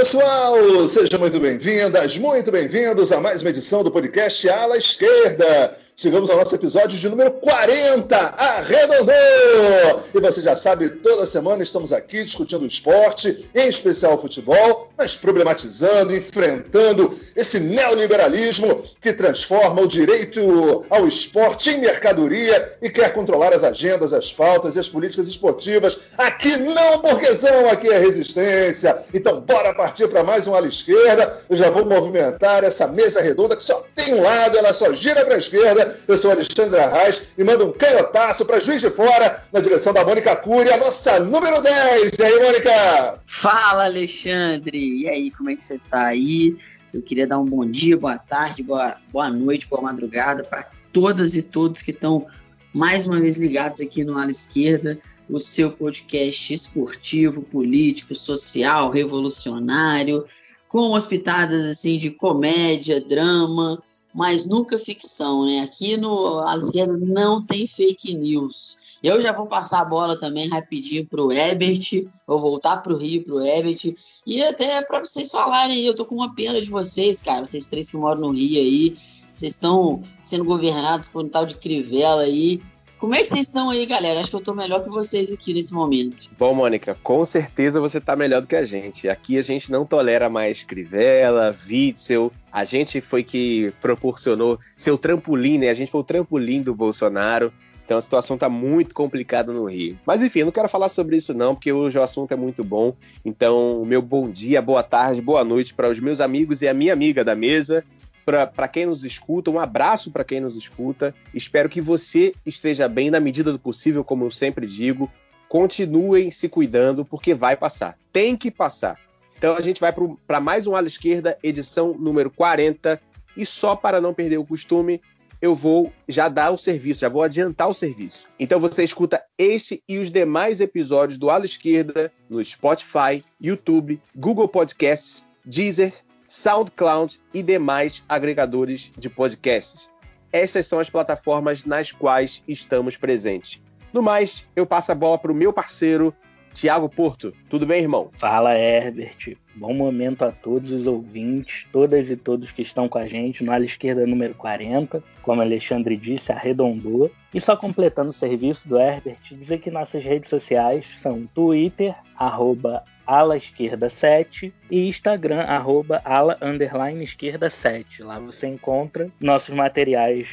pessoal, sejam muito bem-vindas, muito bem-vindos a mais uma edição do podcast Ala Esquerda. Chegamos ao nosso episódio de número 40, arredondou! E você já sabe, toda semana estamos aqui discutindo o esporte, em especial o futebol, mas problematizando, enfrentando esse neoliberalismo que transforma o direito ao esporte em mercadoria e quer controlar as agendas, as pautas e as políticas esportivas. Aqui não, burguesão, aqui é resistência. Então bora partir para mais um Ala Esquerda. Eu já vou movimentar essa mesa redonda que só tem um lado, ela só gira para a esquerda. Eu sou Alexandre Arraes e mando um canhotaço para Juiz de Fora, na direção da Mônica Cury, a nossa número 10. E aí, Mônica? Fala, Alexandre. E aí, como é que você tá aí? Eu queria dar um bom dia, boa tarde, boa noite, boa madrugada para todas e todos que estão mais uma vez ligados aqui no Ala Esquerda, o seu podcast esportivo, político, social, revolucionário, com umas assim de comédia, drama, mas nunca ficção, né? Aqui no Ala Esquerda não tem fake news. Eu já vou passar a bola também rapidinho pro Ebert, vou voltar pro Rio, pro Ebert, e até para vocês falarem aí, eu tô com uma pena de vocês, cara, vocês três que moram no Rio aí, vocês estão sendo governados por um tal de Crivella aí. Como é que vocês estão aí, galera? Acho que eu tô melhor que vocês aqui nesse momento. Bom, Mônica, com certeza você tá melhor do que a gente. Aqui a gente não tolera mais Crivella, Witzel. A gente foi que proporcionou seu trampolim, né? A gente foi o trampolim do Bolsonaro. Então a situação tá muito complicada no Rio. Mas enfim, eu não quero falar sobre isso não, porque hoje o assunto é muito bom. Então, meu bom dia, boa tarde, boa noite para os meus amigos e a minha amiga da mesa. Para quem nos escuta, um abraço para quem nos escuta. Espero que você esteja bem na medida do possível, como eu sempre digo. Continuem se cuidando, porque vai passar. Tem que passar. Então a gente vai para mais um Ala Esquerda, edição número 40. E só para não perder o costume, eu vou já dar o serviço, já vou adiantar o serviço. Então você escuta este e os demais episódios do Ala Esquerda no Spotify, YouTube, Google Podcasts, Deezer, SoundCloud e demais agregadores de podcasts. Essas são as plataformas nas quais estamos presentes. No mais, eu passo a bola para o meu parceiro, Thiago Porto. Tudo bem, irmão? Fala, Herbert. Bom momento a todos os ouvintes, todas e todos que estão com a gente no Ala Esquerda número 40. Como o Alexandre disse, arredondou. E só completando o serviço do Herbert, dizer que nossas redes sociais são Twitter, @alaesquerda7 e Instagram, @ala_esquerda7. Lá você encontra nossos materiais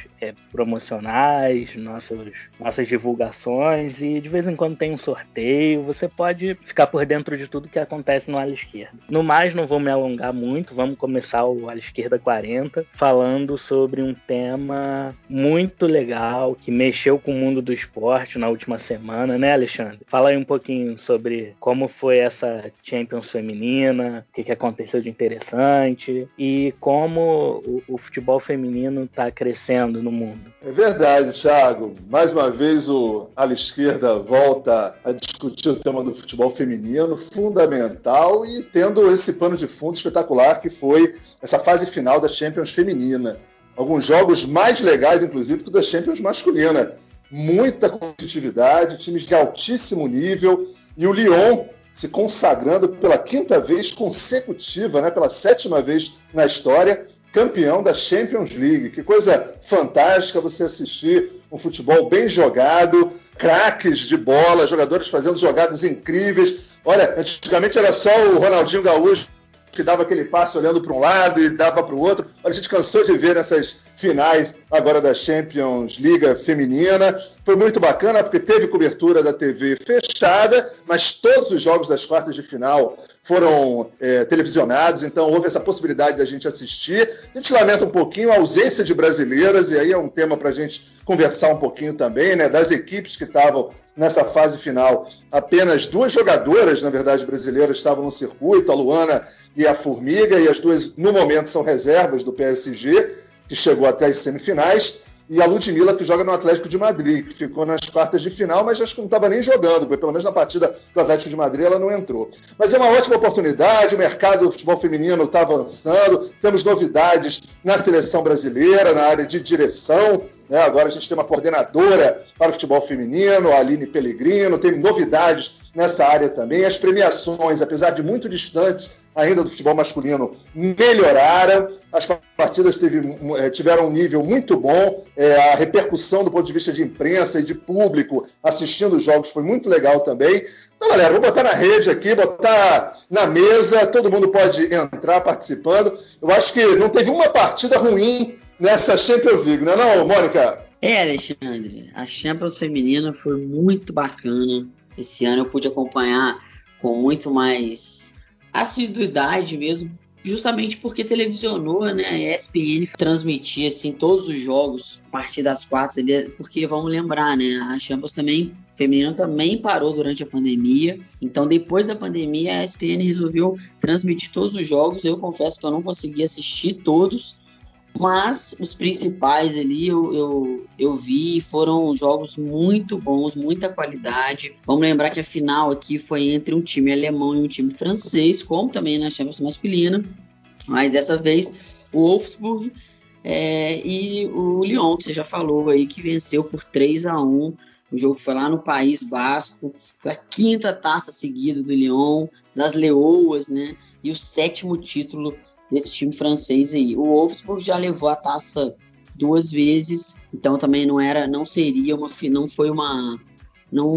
promocionais, nossas divulgações e de vez em quando tem um sorteio. Você pode ficar por dentro de tudo que acontece no Ala Esquerda. No mais, não vou me alongar muito, vamos começar o Ala Esquerda 40 falando sobre um tema muito legal que mexeu com o mundo do esporte na última semana, né, Alexandre? Fala aí um pouquinho sobre como foi essa Champions feminina, o que aconteceu de interessante e como o futebol feminino está crescendo no mundo. É verdade, Thiago. Mais uma vez o Ala Esquerda volta a discutir o tema do futebol feminino, fundamental, e tendo esse pano de fundo espetacular que foi essa fase final da Champions feminina. Alguns jogos mais legais, inclusive, que da Champions masculina. Muita competitividade, times de altíssimo nível, e o Lyon se consagrando pela 5ª vez consecutiva, né, pela 7ª vez na história, campeão da Champions League. Que coisa fantástica você assistir um futebol bem jogado, craques de bola, jogadores fazendo jogadas incríveis. Olha, antigamente era só o Ronaldinho Gaúcho que dava aquele passe olhando para um lado e dava para o outro. A gente cansou de ver nessas finais agora da Champions League feminina. Foi muito bacana porque teve cobertura da TV fechada, mas todos os jogos das quartas de final foram televisionados, então houve essa possibilidade da gente assistir. A gente lamenta um pouquinho a ausência de brasileiras, e aí é um tema para a gente conversar um pouquinho também, né, das equipes que estavam nessa fase final. Apenas 2 jogadoras, na verdade, brasileiras estavam no circuito, a Luana e a Formiga, e as duas, no momento, são reservas do PSG, que chegou até as semifinais, e a Ludmilla, que joga no Atlético de Madrid, que ficou nas quartas de final, mas acho que não estava nem jogando, porque pelo menos na partida do Atlético de Madrid ela não entrou. Mas é uma ótima oportunidade, o mercado do futebol feminino está avançando, temos novidades na seleção brasileira, na área de direção. né? Agora a gente tem uma coordenadora para o futebol feminino, a Aline Pellegrino, tem novidades nessa área também. As premiações, apesar de muito distantes ainda do futebol masculino, melhoraram. As partidas tiveram um nível muito bom. A repercussão do ponto de vista de imprensa e de público assistindo os jogos foi muito legal também. Então, galera, vou botar na rede aqui, botar na mesa, todo mundo pode entrar participando. Eu acho que não teve uma partida ruim nessa Champions League, não é não, Mônica? Alexandre, a Champions feminina foi muito bacana. Esse ano eu pude acompanhar com muito mais assiduidade mesmo, justamente porque televisionou, né? A ESPN transmitia assim, todos os jogos a partir das 4, porque vamos lembrar, né? A Champions também, feminina também parou durante a pandemia. Então, depois da pandemia, a ESPN resolveu transmitir todos os jogos. Eu confesso que eu não consegui assistir todos, mas os principais ali eu vi, foram jogos muito bons, muita qualidade. Vamos lembrar que a final aqui foi entre um time alemão e um time francês, como também na Champions masculina, mas dessa vez o Wolfsburg e o Lyon, que você já falou aí, que venceu por 3-1. O jogo foi lá no País Basco, foi a 5ª taça seguida do Lyon, das Leoas, né? E o 7º título desse time francês aí. O Wolfsburg já levou a taça 2 vezes, então também não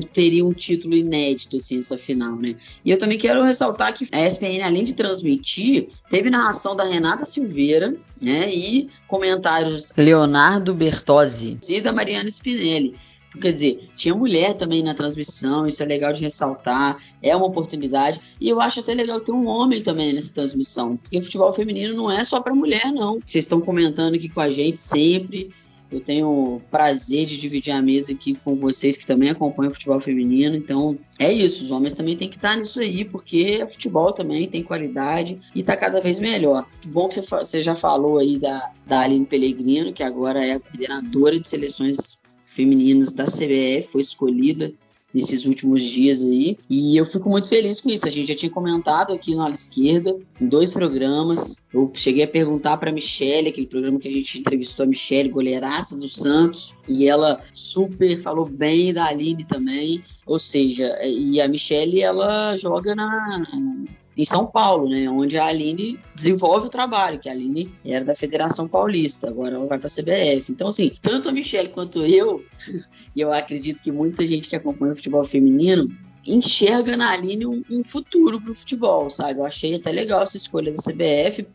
teria um título inédito assim, essa final, né? E eu também quero ressaltar que a ESPN, além de transmitir, teve narração da Renata Silveira, né? E comentários Leonardo Bertozzi e da Mariana Spinelli. Quer dizer, tinha mulher também na transmissão, isso é legal de ressaltar, é uma oportunidade, e eu acho até legal ter um homem também nessa transmissão, porque o futebol feminino não é só para mulher, não. Vocês estão comentando aqui com a gente sempre, eu tenho o prazer de dividir a mesa aqui com vocês que também acompanham o futebol feminino, então é isso, os homens também têm que estar nisso aí, porque o futebol também tem qualidade e está cada vez melhor. Bom que você já falou aí da Aline Pellegrino, que agora é a coordenadora de seleções femininas da CBF, foi escolhida nesses últimos dias aí, e eu fico muito feliz com isso. A gente já tinha comentado aqui no Ala Esquerda, em 2 programas, eu cheguei a perguntar para a Michele, aquele programa que a gente entrevistou a Michele, goleiraça do Santos, e ela super falou bem da Aline também, ou seja, e a Michele, ela joga em São Paulo, né, onde a Aline desenvolve o trabalho, que a Aline era da Federação Paulista, agora ela vai para a CBF. Então, assim, tanto a Michele quanto eu, e eu acredito que muita gente que acompanha o futebol feminino, enxerga na Aline um futuro para o futebol, sabe? Eu achei até legal essa escolha da CBF,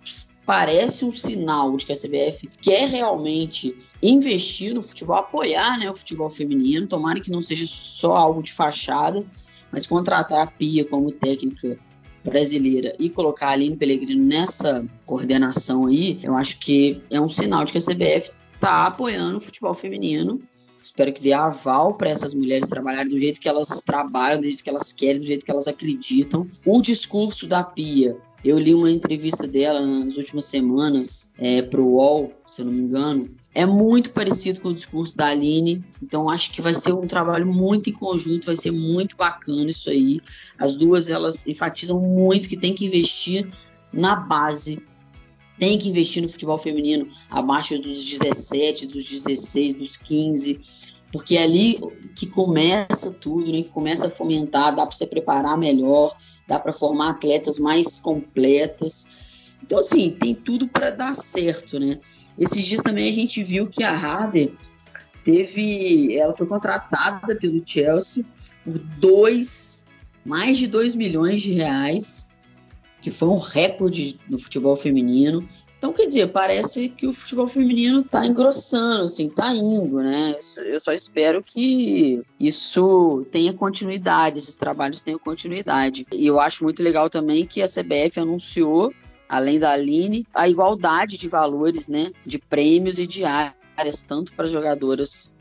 parece um sinal de que a CBF quer realmente investir no futebol, apoiar, né, o futebol feminino, tomara que não seja só algo de fachada, mas contratar a Pia como técnica brasileira e colocar a Aline Pellegrino nessa coordenação aí, eu acho que é um sinal de que a CBF está apoiando o futebol feminino. Espero que dê aval para essas mulheres trabalharem do jeito que elas trabalham, do jeito que elas querem, do jeito que elas acreditam. O discurso da Pia, eu li uma entrevista dela nas últimas semanas para o UOL, se eu não me engano, é muito parecido com o discurso da Aline, então acho que vai ser um trabalho muito em conjunto, vai ser muito bacana isso aí. As duas, elas enfatizam muito que tem que investir na base, tem que investir no futebol feminino abaixo dos 17, dos 16, dos 15, porque é ali que começa tudo, né? Que começa a fomentar, dá para você preparar melhor, dá para formar atletas mais completas. Então, assim, tem tudo para dar certo, né? Esses dias também a gente viu que a Harder ela foi contratada pelo Chelsea por mais de 2 milhões de reais, que foi um recorde no futebol feminino. Então, quer dizer, parece que o futebol feminino está engrossando, assim, está indo, né? Eu só espero que isso tenha continuidade, esses trabalhos tenham continuidade. E eu acho muito legal também que a CBF anunciou, além da Aline, a igualdade de valores, né, de prêmios e diárias, tanto para as jogadoras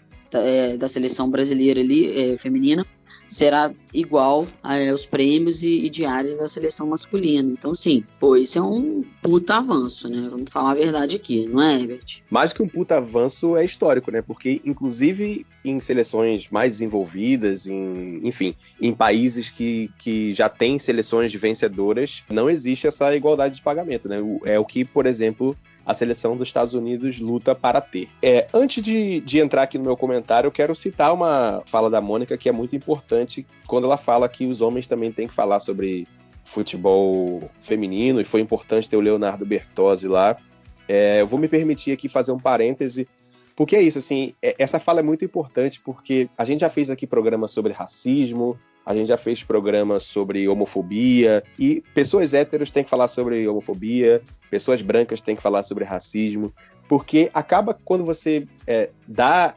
da seleção brasileira ali, feminina, será igual aos prêmios e diárias da seleção masculina. Então, sim, isso é um puta avanço, né? Vamos falar a verdade aqui, não é, Herbert? Mais que um puta avanço, é histórico, né? Porque, inclusive, em seleções mais desenvolvidas, em países que já têm seleções vencedoras, não existe essa igualdade de pagamento, né? É o que, por exemplo, a seleção dos Estados Unidos luta para ter. Antes de entrar aqui no meu comentário, eu quero citar uma fala da Mônica que é muito importante quando ela fala que os homens também têm que falar sobre futebol feminino, e foi importante ter o Leonardo Bertozzi lá. Eu vou me permitir aqui fazer um parêntese, porque é isso, assim, essa fala é muito importante, porque a gente já fez aqui programa sobre racismo, a gente já fez programa sobre homofobia, e pessoas héteros têm que falar sobre homofobia, pessoas brancas têm que falar sobre racismo, porque acaba quando você dá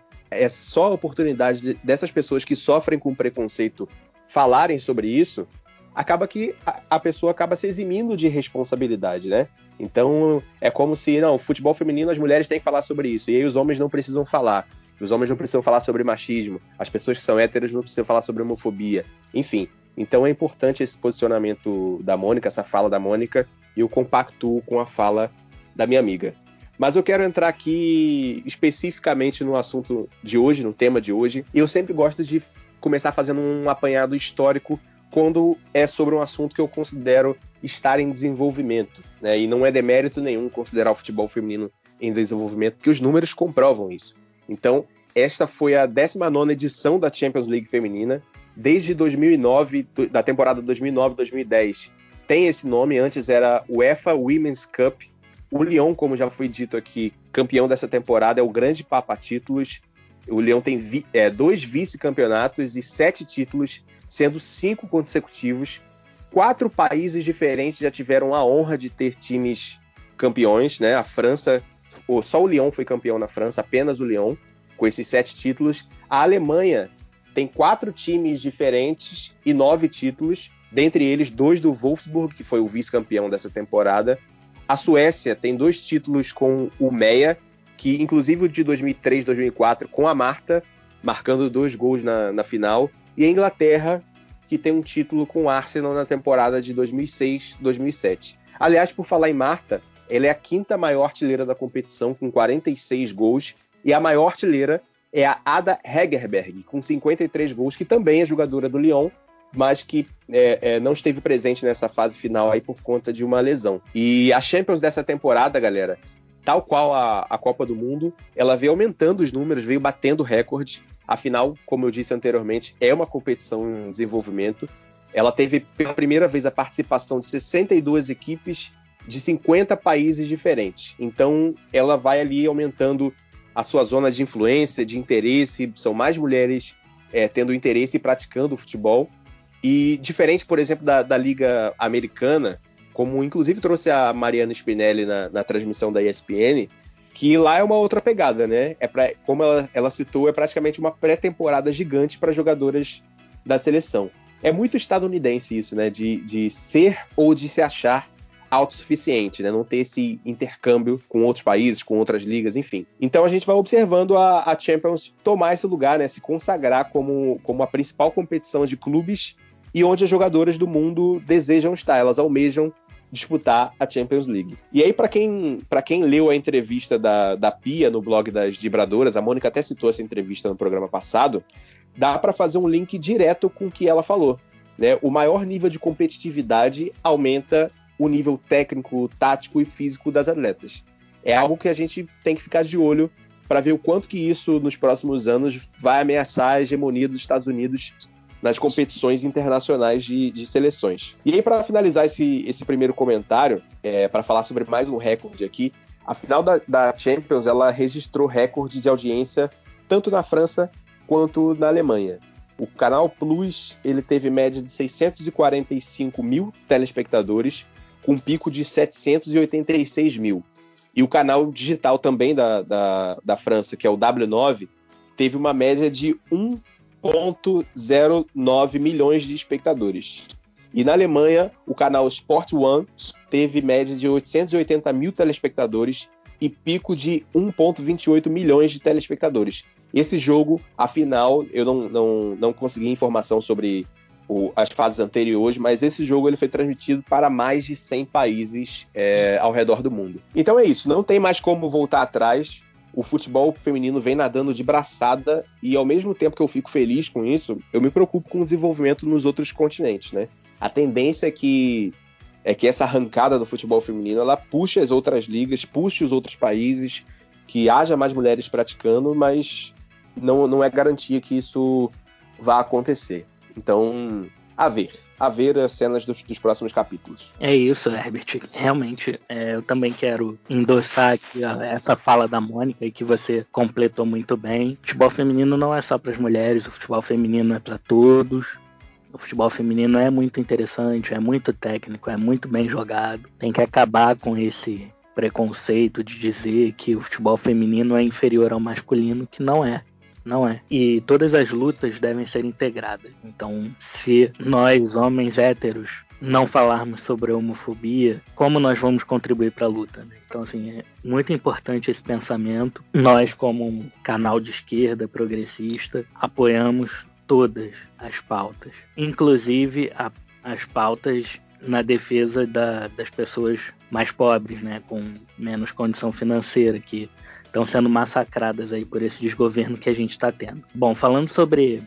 só a oportunidade dessas pessoas que sofrem com preconceito falarem sobre isso, acaba que a pessoa acaba se eximindo de responsabilidade, né? Então, é como se, futebol feminino, as mulheres têm que falar sobre isso, e aí os homens não precisam falar. Os homens não precisam falar sobre machismo, as pessoas que são héteros não precisam falar sobre homofobia, enfim. Então é importante esse posicionamento da Mônica, essa fala da Mônica, e eu compactuo com a fala da minha amiga. Mas eu quero entrar aqui especificamente no assunto de hoje, no tema de hoje. Eu sempre gosto de começar fazendo um apanhado histórico quando é sobre um assunto que eu considero estar em desenvolvimento, né? E não é demérito nenhum considerar o futebol feminino em desenvolvimento, porque os números comprovam isso. Então, esta foi a 19ª edição da Champions League feminina. Desde 2009, da temporada 2009-2010, tem esse nome. Antes era UEFA Women's Cup. O Lyon, como já foi dito aqui, campeão dessa temporada, é o grande papa-títulos. O Lyon tem 2 vice-campeonatos e 7 títulos, sendo 5 consecutivos. 4 países diferentes já tiveram a honra de ter times campeões, né? A França, só o Lyon foi campeão na França, apenas o Lyon, com esses 7 títulos. A Alemanha tem 4 times diferentes e 9 títulos, dentre eles 2 do Wolfsburg, que foi o vice-campeão dessa temporada. A Suécia tem 2 títulos com o Meia, que inclusive o de 2003-2004, com a Marta, marcando 2 gols na final. E a Inglaterra, que tem um título com o Arsenal na temporada de 2006-2007. Aliás, por falar em Marta, ela é a 5ª maior artilheira da competição, com 46 gols, e a maior artilheira é a Ada Hegerberg, com 53 gols, que também é jogadora do Lyon, mas que não esteve presente nessa fase final aí por conta de uma lesão. E a Champions dessa temporada, galera, tal qual a Copa do Mundo, ela veio aumentando os números, veio batendo recordes. Afinal, como eu disse anteriormente, é uma competição em desenvolvimento. Ela teve pela primeira vez a participação de 62 equipes de 50 países diferentes. Então, ela vai ali aumentando a sua zona de influência, de interesse. São mais mulheres tendo interesse e praticando o futebol. E diferente, por exemplo, da Liga Americana, como inclusive trouxe a Mariana Spinelli na transmissão da ESPN, que lá é uma outra pegada, né? Como ela citou, é praticamente uma pré-temporada gigante para jogadoras da seleção. É muito estadunidense isso, né? De ser ou de se achar autossuficiente, né? Não ter esse intercâmbio com outros países, com outras ligas, enfim. Então a gente vai observando a Champions tomar esse lugar, né? Se consagrar como a principal competição de clubes e onde as jogadoras do mundo desejam estar, elas almejam disputar a Champions League. E aí, para quem leu a entrevista da Pia no blog das Vibradoras, a Mônica até citou essa entrevista no programa passado, dá para fazer um link direto com o que ela falou, né? O maior nível de competitividade aumenta o nível técnico, tático e físico das atletas. É algo que a gente tem que ficar de olho para ver o quanto que isso, nos próximos anos, vai ameaçar a hegemonia dos Estados Unidos nas competições internacionais de seleções. E aí, para finalizar esse primeiro comentário, para falar sobre mais um recorde aqui, a final da Champions, ela registrou recorde de audiência tanto na França quanto na Alemanha. O Canal Plus, ele teve média de 645 mil telespectadores, com um pico de 786 mil. E o canal digital também da França, que é o W9, teve uma média de 1,09 milhões de espectadores. E na Alemanha, o canal Sport One teve média de 880 mil telespectadores e pico de 1,28 milhões de telespectadores. Esse jogo, afinal, eu não consegui informação sobre as fases anteriores, mas esse jogo ele foi transmitido para mais de 100 países ao redor do mundo. Então é isso, não tem mais como voltar atrás. O futebol feminino vem nadando de braçada e, ao mesmo tempo que eu fico feliz com isso, eu me preocupo com o desenvolvimento nos outros continentes, né? A tendência é que é que essa arrancada do futebol feminino, ela puxe as outras ligas, puxe os outros países, que haja mais mulheres praticando, mas não é garantia que isso vá acontecer. Então, a ver as cenas dos próximos capítulos. É isso, Herbert. Realmente, eu também quero endossar aqui essa fala da Mônica, e que você completou muito bem. O futebol feminino não é só para as mulheres, o futebol feminino é para todos. O futebol feminino é muito interessante, é muito técnico, é muito bem jogado. Tem que acabar com esse preconceito de dizer que o futebol feminino é inferior ao masculino, que não é. Não é. E todas as lutas devem ser integradas. Então, se nós, homens héteros, não falarmos sobre a homofobia, como nós vamos contribuir para a luta? Né? Então, assim, é muito importante esse pensamento. Nós, como um canal de esquerda progressista, apoiamos todas as pautas, inclusive as pautas na defesa das pessoas mais pobres, né, com menos condição financeira, que estão sendo massacradas aí por esse desgoverno que a gente está tendo. Bom, falando sobre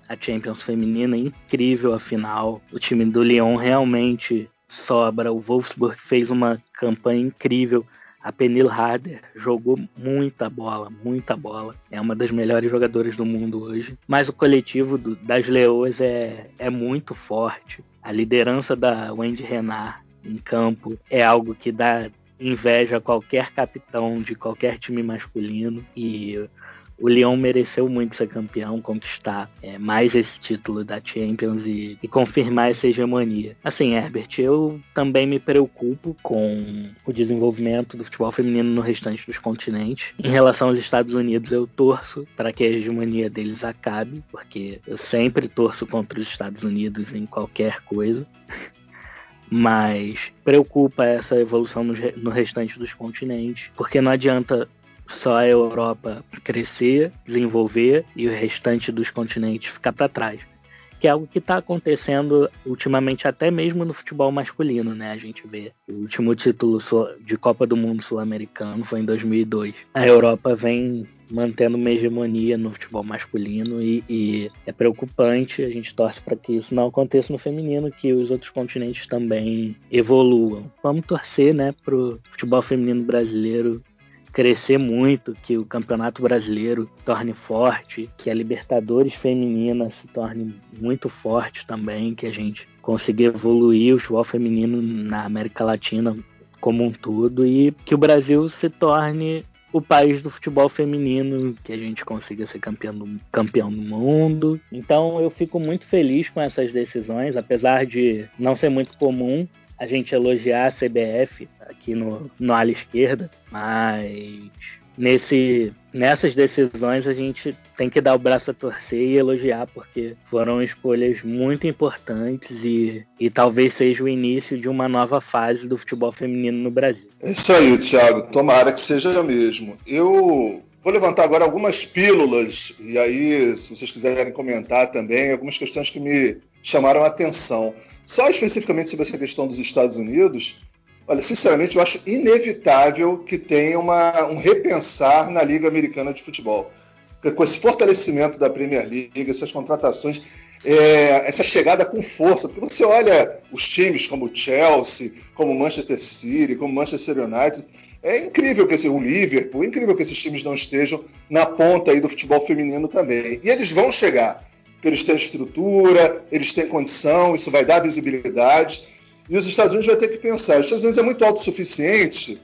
a Champions feminina, incrível a final, o time do Lyon realmente sobra, o Wolfsburg fez uma campanha incrível, a Pernille Harder jogou muita bola, é uma das melhores jogadoras do mundo hoje, mas o coletivo das Leoas é muito forte, a liderança da Wendy Renard em campo é algo que dá inveja a qualquer capitão de qualquer time masculino, e o Lyon mereceu muito ser campeão, conquistar mais esse título da Champions e confirmar essa hegemonia. Assim, Herbert, eu também me preocupo com o desenvolvimento do futebol feminino no restante dos continentes. Em relação aos Estados Unidos, eu torço para que a hegemonia deles acabe, porque eu sempre torço contra os Estados Unidos em qualquer coisa. Mas preocupa essa evolução no restante dos continentes, porque não adianta só a Europa crescer, desenvolver e o restante dos continentes ficar para trás, que é algo que está acontecendo ultimamente até mesmo no futebol masculino, né? A gente vê o último título de Copa do Mundo Sul-Americano foi em 2002. A Europa vem mantendo uma hegemonia no futebol masculino e é preocupante. A gente torce para que isso não aconteça no feminino, que os outros continentes também evoluam. Vamos torcer, né, para o futebol feminino brasileiro crescer muito, que o Campeonato Brasileiro torne forte, que a Libertadores feminina se torne muito forte também, que a gente consiga evoluir o futebol feminino na América Latina como um todo e que o Brasil se torne o país do futebol feminino, que a gente consiga ser campeão do mundo. Então eu fico muito feliz com essas decisões, apesar de não ser muito comum a gente elogiar a CBF aqui no ala esquerda, mas nessas decisões a gente tem que dar o braço a torcer e elogiar, porque foram escolhas muito importantes e talvez seja o início de uma nova fase do futebol feminino no Brasil. É isso aí, Thiago. Tomara que seja mesmo. Eu vou levantar agora algumas pílulas, e aí, se vocês quiserem comentar também, algumas questões que me chamaram a atenção. Só especificamente sobre essa questão dos Estados Unidos, olha, sinceramente, eu acho inevitável que tenha um repensar na Liga Americana de Futebol. Porque com esse fortalecimento da Premier League, essas contratações, essa chegada com força, porque você olha os times como o Chelsea, como o Manchester City, como o Manchester United, é incrível que o Liverpool, incrível que esses times não estejam na ponta aí do futebol feminino também. E eles vão chegar, porque eles têm estrutura, eles têm condição, isso vai dar visibilidade. E os Estados Unidos vai ter que pensar. Os Estados Unidos é muito autossuficiente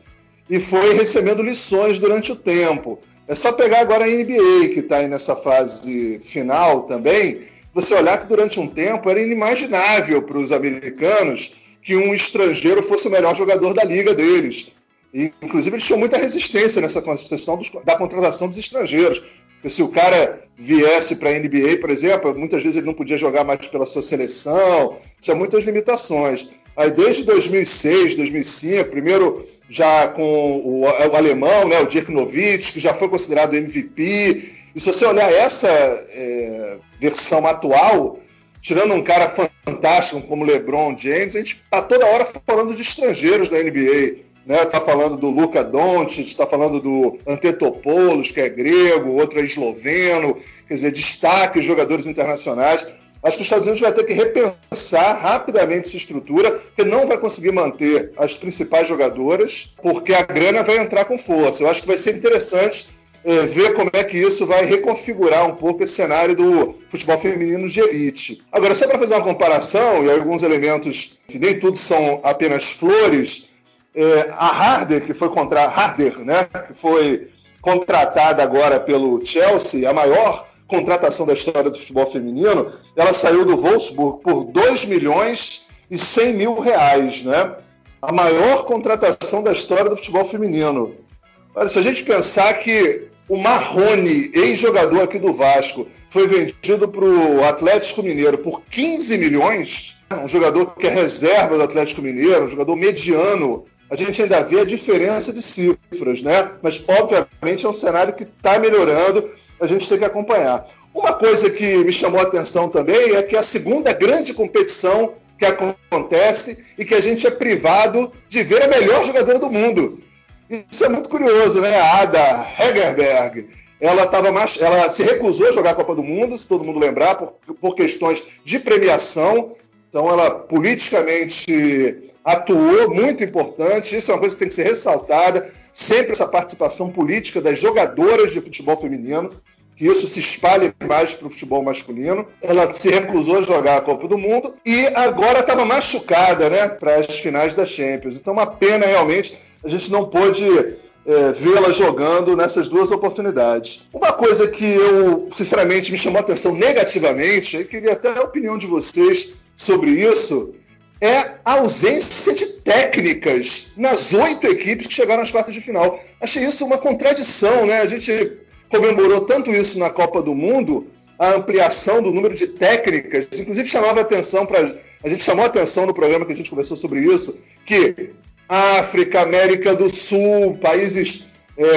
e foi recebendo lições durante o tempo. É só pegar agora a NBA, que está aí nessa fase final também, você olhar que durante um tempo era inimaginável para os americanos que um estrangeiro fosse o melhor jogador da liga deles. E, inclusive, eles tinham muita resistência nessa questão da contratação dos estrangeiros. Porque se o cara viesse para a NBA, por exemplo, muitas vezes ele não podia jogar mais pela sua seleção, tinha muitas limitações. Aí desde 2006, 2005, primeiro já com o alemão, né, o Dirk Nowitzki, que já foi considerado MVP. E se você olhar essa versão atual, tirando um cara fantástico como LeBron James, a gente está toda hora falando de estrangeiros da NBA. Está falando do Luka Doncic, está falando do Antetokounmpo, que é grego, outro é esloveno, quer dizer, destaque jogadores internacionais. acho que os Estados Unidos vai ter que repensar rapidamente essa estrutura, porque não vai conseguir manter as principais jogadoras, porque a grana vai entrar com força. Eu acho que vai ser interessante ver como é que isso vai reconfigurar um pouco esse cenário do futebol feminino de elite. Agora, só para fazer uma comparação, e alguns elementos, que nem tudo são apenas flores, a Harder, que foi contratada agora pelo Chelsea, a maior contratação da história do futebol feminino, ela saiu do Wolfsburg por 2 milhões e 100 mil reais, né? A maior contratação da história do futebol feminino. Olha, se a gente pensar que o Marrone, ex-jogador aqui do Vasco, foi vendido para o Atlético Mineiro por 15 milhões, um jogador que é reserva do Atlético Mineiro, um jogador mediano, a gente ainda vê a diferença de cifras, né? Mas, obviamente, é um cenário que está melhorando, a gente tem que acompanhar. Uma coisa que me chamou a atenção também é que a segunda grande competição que acontece e que a gente é privado de ver a melhor jogadora do mundo. Isso é muito curioso, né? A Ada Hegerberg, ela se recusou a jogar a Copa do Mundo, se todo mundo lembrar, por questões de premiação. Então, ela politicamente atuou, muito importante. Isso é uma coisa que tem que ser ressaltada. Sempre essa participação política das jogadoras de futebol feminino, que isso se espalhe mais para o futebol masculino. Ela se recusou a jogar a Copa do Mundo e agora estava machucada, né, para as finais da Champions. Então, uma pena realmente, a gente não pôde vê-la jogando nessas duas oportunidades. Uma coisa que eu, sinceramente, me chamou a atenção negativamente, eu queria até a opinião de vocês sobre isso, é a ausência de técnicas nas 8 equipes que chegaram às quartas de final. Achei isso uma contradição, né? A gente comemorou tanto isso na Copa do Mundo, a ampliação do número de técnicas, inclusive a gente chamou a atenção no programa que a gente conversou sobre isso, que África, América do Sul, países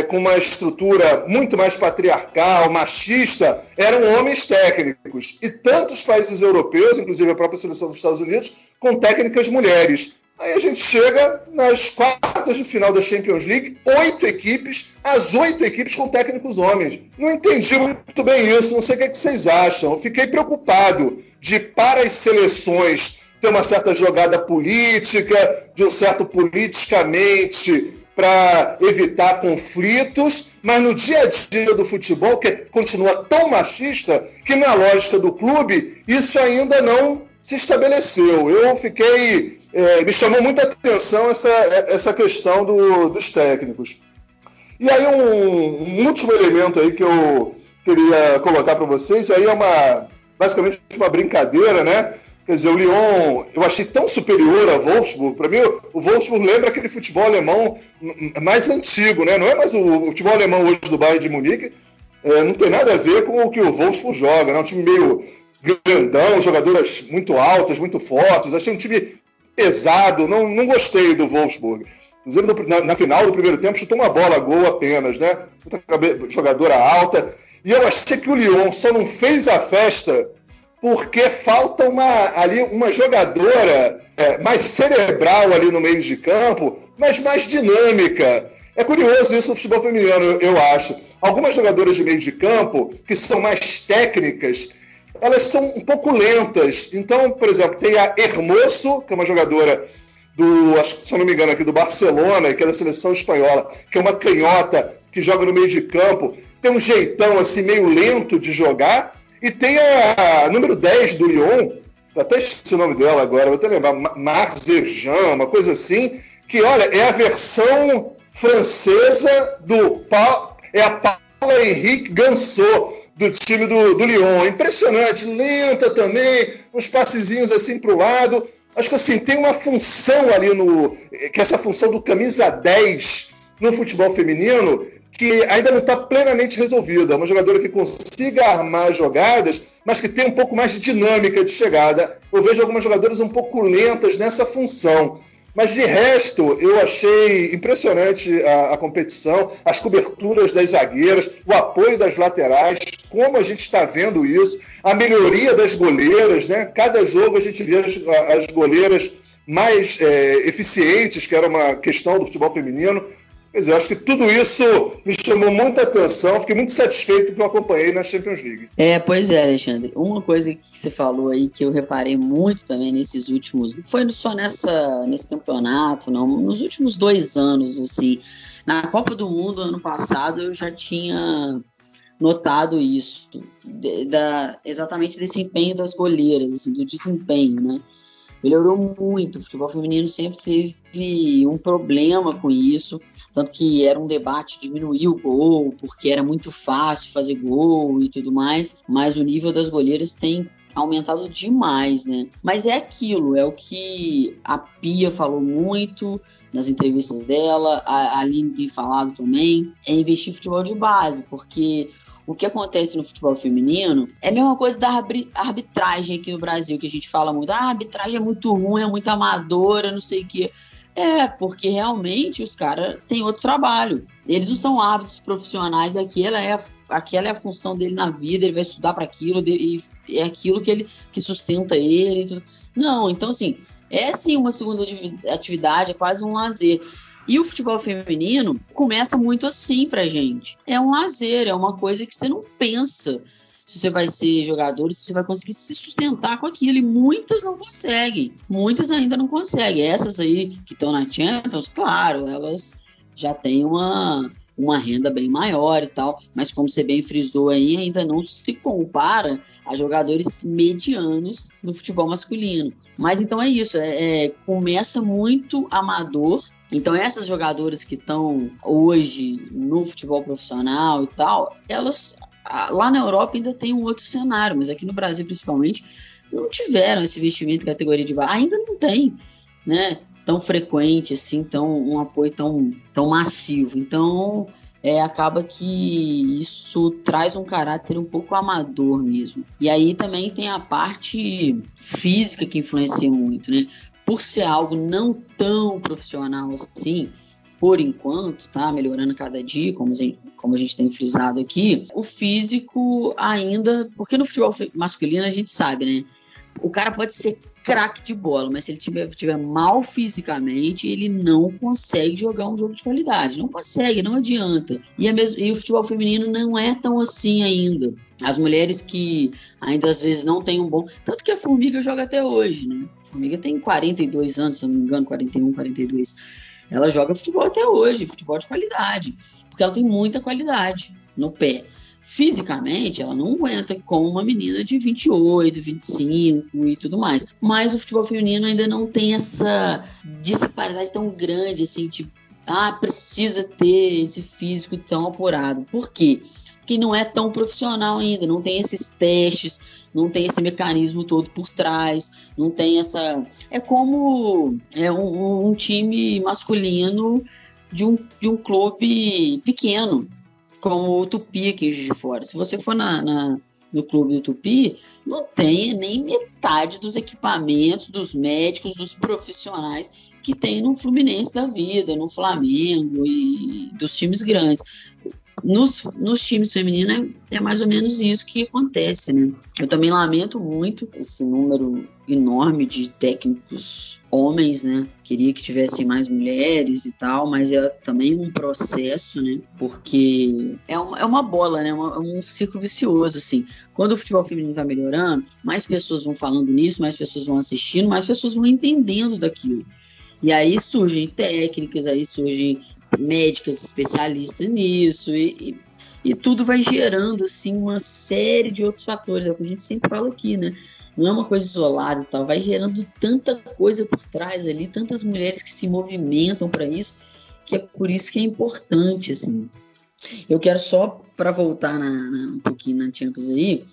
com uma estrutura muito mais patriarcal, machista, eram homens técnicos. E tantos países europeus, inclusive a própria seleção dos Estados Unidos, com técnicas mulheres. Aí a gente chega nas quartas de final da Champions League, 8 equipes, as 8 equipes com técnicos homens. Não entendi muito bem isso, não sei o que vocês acham. Eu fiquei preocupado de, para as seleções, ter uma certa jogada política, de um certo politicamente, para evitar conflitos, mas no dia a dia do futebol, que continua tão machista, que na lógica do clube, isso ainda não se estabeleceu. Eu fiquei... me chamou muita atenção essa questão dos técnicos. E aí um último elemento aí que eu queria colocar para vocês, aí basicamente uma brincadeira, né? Quer dizer, o Lyon, eu achei tão superior ao Wolfsburg. Para mim, o Wolfsburg lembra aquele futebol alemão mais antigo, né? Não é mais o futebol alemão hoje do Bayern de Munique, não tem nada a ver com o que o Wolfsburg joga, né? Um time meio grandão, jogadoras muito altas, muito fortes. Achei um time pesado, não gostei do Wolfsburg. Inclusive, na final do primeiro tempo, chutou uma bola gol apenas, né? Muita jogadora alta. E eu achei que o Lyon só não fez a festa porque falta uma jogadora mais cerebral ali no meio de campo, mas mais dinâmica. É curioso isso no futebol feminino, eu acho. Algumas jogadoras de meio de campo, que são mais técnicas, elas são um pouco lentas. Então, por exemplo, tem a Hermoso, que é uma jogadora se eu não me engano, aqui do Barcelona, que é da seleção espanhola, que é uma canhota que joga no meio de campo, tem um jeitão assim meio lento de jogar. E tem a número 10 do Lyon, até esqueci o nome dela agora, vou até lembrar, Marzejan, uma coisa assim, que, olha, é a versão francesa é a Paula Henrique Gansot, do time do Lyon. Impressionante, lenta também, uns passezinhos assim para o lado. Acho que assim, tem uma função ali que é essa função do camisa 10 no futebol feminino, que ainda não está plenamente resolvida. É uma jogadora que consiga armar jogadas, mas que tem um pouco mais de dinâmica de chegada. Eu vejo algumas jogadoras um pouco lentas nessa função. Mas de resto, eu achei impressionante a competição, as coberturas das zagueiras, o apoio das laterais, como a gente está vendo isso, a melhoria das goleiras, né? Cada jogo a gente vê as goleiras mais eficientes, que era uma questão do futebol feminino. Quer dizer, eu acho que tudo isso me chamou muita atenção, fiquei muito satisfeito com o que eu acompanhei na Champions League. Pois é, Alexandre. Uma coisa que você falou aí que eu reparei muito também nesses últimos... Não foi só nesse campeonato, não. Nos últimos 2 anos, assim. Na Copa do Mundo, ano passado, eu já tinha notado isso. Exatamente desse empenho das goleiras, assim, do desempenho, né? Melhorou muito, o futebol feminino sempre teve um problema com isso, tanto que era um debate de diminuir o gol, porque era muito fácil fazer gol e tudo mais, mas o nível das goleiras tem aumentado demais, né? Mas é aquilo, é o que a Pia falou muito nas entrevistas dela, a Aline tem falado também, é investir em futebol de base, porque o que acontece no futebol feminino é a mesma coisa da arbitragem aqui no Brasil, que a gente fala muito, a arbitragem é muito ruim, é muito amadora, não sei o quê. Porque realmente os caras têm outro trabalho. Eles não são árbitros profissionais, aquela é a função dele na vida, ele vai estudar para aquilo, e é aquilo que sustenta ele. Tudo. Não, então assim, é sim uma segunda atividade, é quase um lazer. E o futebol feminino começa muito assim pra gente. É um lazer, é uma coisa que você não pensa se você vai ser jogador, se você vai conseguir se sustentar com aquilo. E muitas não conseguem. Muitas ainda não conseguem. Essas aí que estão na Champions, claro, elas já têm uma renda bem maior e tal. Mas como você bem frisou aí, ainda não se compara a jogadores medianos no futebol masculino. Mas então é isso. Começa muito amador. Então essas jogadoras que estão hoje no futebol profissional e tal, elas lá na Europa ainda tem um outro cenário, mas aqui no Brasil principalmente não tiveram esse investimento em categoria de base, ainda não tem, né, tão frequente assim, um apoio tão massivo. Então acaba que isso traz um caráter um pouco amador mesmo. E aí também tem a parte física que influencia muito, né? Por ser algo não tão profissional assim, por enquanto, tá melhorando cada dia, como a gente tem frisado aqui, o físico ainda... Porque no futebol masculino a gente sabe, né? O cara pode ser craque de bola, mas se ele tiver mal fisicamente, ele não consegue jogar um jogo de qualidade. Não consegue, não adianta. E o futebol feminino não é tão assim ainda. As mulheres que ainda às vezes não têm um bom... Tanto que a Formiga joga até hoje, né? A Formiga tem 42 anos, se não me engano, 41, 42. Ela joga futebol até hoje, futebol de qualidade, porque ela tem muita qualidade no pé. Fisicamente, ela não aguenta como uma menina de 28, 25 e tudo mais. Mas o futebol feminino ainda não tem essa disparidade tão grande, assim, tipo, precisa ter esse físico tão apurado. Por quê? Porque não é tão profissional ainda, não tem esses testes, não tem esse mecanismo todo por trás, não tem essa... É como um time masculino de um clube pequeno, como o Tupi aqui de Fora. Se você for no clube do Tupi, não tem nem metade dos equipamentos, dos médicos, dos profissionais que tem no Fluminense da vida, no Flamengo e dos times grandes. Nos times femininos é mais ou menos isso que acontece, né? Eu também lamento muito esse número enorme de técnicos homens, né? Queria que tivessem mais mulheres e tal, mas é também um processo, né? Porque é uma bola, né? É um ciclo vicioso, assim. Quando o futebol feminino tá melhorando, mais pessoas vão falando nisso, mais pessoas vão assistindo, mais pessoas vão entendendo daquilo. E aí surgem técnicas, aí surgem médicas especialistas nisso, e tudo vai gerando assim uma série de outros fatores, é o que a gente sempre fala aqui, né? Não é uma coisa isolada e tal, vai gerando tanta coisa por trás ali, tantas mulheres que se movimentam para isso, que é por isso que é importante, assim. Eu quero só, para voltar um pouquinho na Champions aí,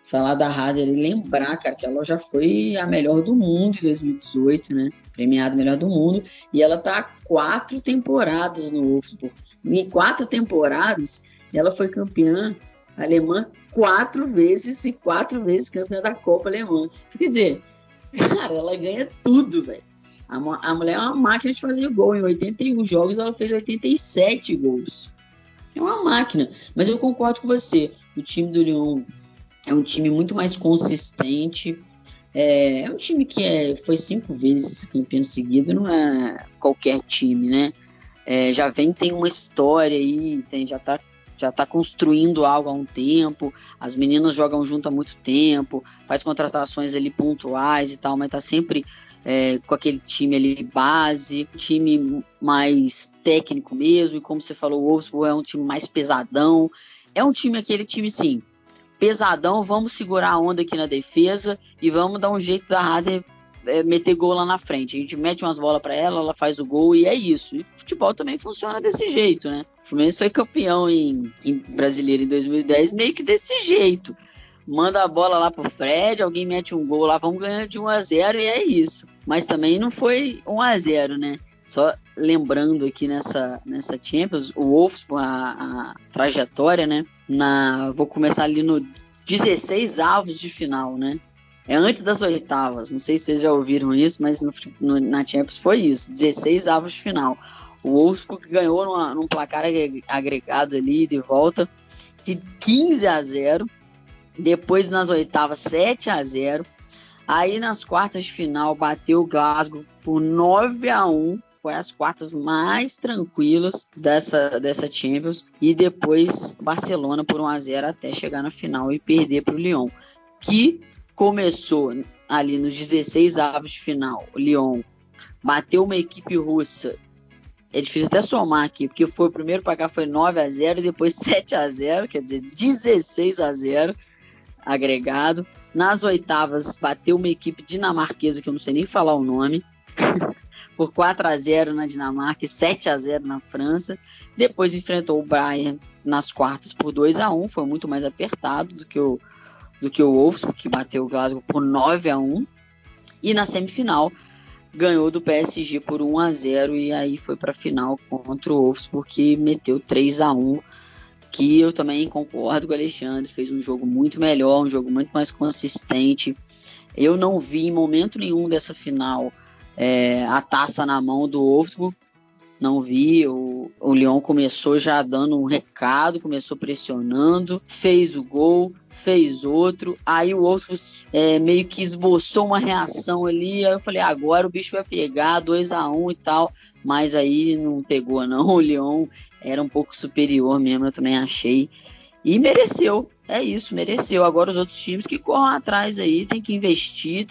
falar da Hader e lembrar, cara, que ela já foi a melhor do mundo em 2018, né? Premiada melhor do mundo, e ela tá há 4 temporadas no Wolfsburg. Em 4 temporadas, ela foi campeã alemã 4 vezes e 4 vezes campeã da Copa Alemã. Quer dizer, cara, ela ganha tudo, velho. A mulher é uma máquina de fazer gol. Em 81 jogos, ela fez 87 gols. É uma máquina. Mas eu concordo com você. O time do Lyon é um time muito mais consistente. É um time que foi 5 vezes campeão seguido, não é qualquer time, né? tem uma história aí, já tá construindo algo há um tempo, as meninas jogam junto há muito tempo, faz contratações ali pontuais e tal, mas tá sempre com aquele time ali base, time mais técnico mesmo, e como você falou, o Wolfsburg é um time mais pesadão, aquele time sim, pesadão, vamos segurar a onda aqui na defesa e vamos dar um jeito da Harder meter gol lá na frente. A gente mete umas bolas para ela faz o gol e é isso. E o futebol também funciona desse jeito, né? O Fluminense foi campeão em brasileiro em 2010 meio que desse jeito. Manda a bola lá pro Fred, alguém mete um gol lá, vamos ganhar de 1-0 e é isso. Mas também não foi 1-0, né? Só lembrando aqui nessa Champions, o Wolfsburg, a trajetória, né? Vou começar ali no 16 avos de final, né? É antes das oitavas, não sei se vocês já ouviram isso, mas na Champions foi isso, 16 avos de final. O Wolfsburg ganhou num placar agregado ali de volta de 15-0, depois nas oitavas 7-0, aí nas quartas de final bateu o Glasgow por 9-1, foi as quartas mais tranquilas dessa Champions, e depois Barcelona por 1-0 até chegar na final e perder para o Lyon, que começou ali nos 16 avos de final. O Lyon bateu uma equipe russa, é difícil até somar aqui, porque foi o primeiro para cá foi 9-0 e depois 7-0, quer dizer 16-0 agregado. Nas oitavas bateu uma equipe dinamarquesa que eu não sei nem falar o nome por 4-0 na Dinamarca e 7-0 na França. Depois enfrentou o Bayern nas quartas por 2-1, foi muito mais apertado do que o Wolfsburg, que bateu o Glasgow por 9-1, e na semifinal ganhou do PSG por 1-0, e aí foi para a final contra o Wolfsburg, que meteu 3-1, que eu também concordo com o Alexandre, fez um jogo muito melhor, um jogo muito mais consistente. Eu não vi em momento nenhum dessa final a taça na mão do Wolfsburg, não vi. O Lyon começou já dando um recado, começou pressionando, fez o gol, fez outro, aí o Wolfsburg meio que esboçou uma reação ali, aí eu falei, agora o bicho vai pegar, 2-1 e tal, mas aí não pegou não, o Lyon era um pouco superior mesmo, eu também achei, e mereceu, é isso, mereceu. Agora os outros times que corram atrás aí, tem que investir,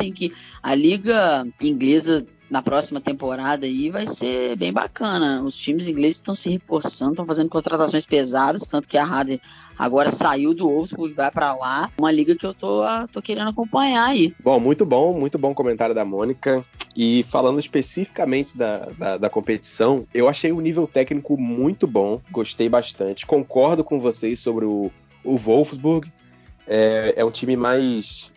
a liga inglesa na próxima temporada aí vai ser bem bacana. Os times ingleses estão se reforçando, estão fazendo contratações pesadas, tanto que a Harder agora saiu do Wolfsburg e vai para lá. Uma liga que eu tô querendo acompanhar aí. Bom, muito bom comentário da Mônica. E falando especificamente da competição, eu achei o nível técnico muito bom, gostei bastante. Concordo com vocês sobre o Wolfsburg. É um time mais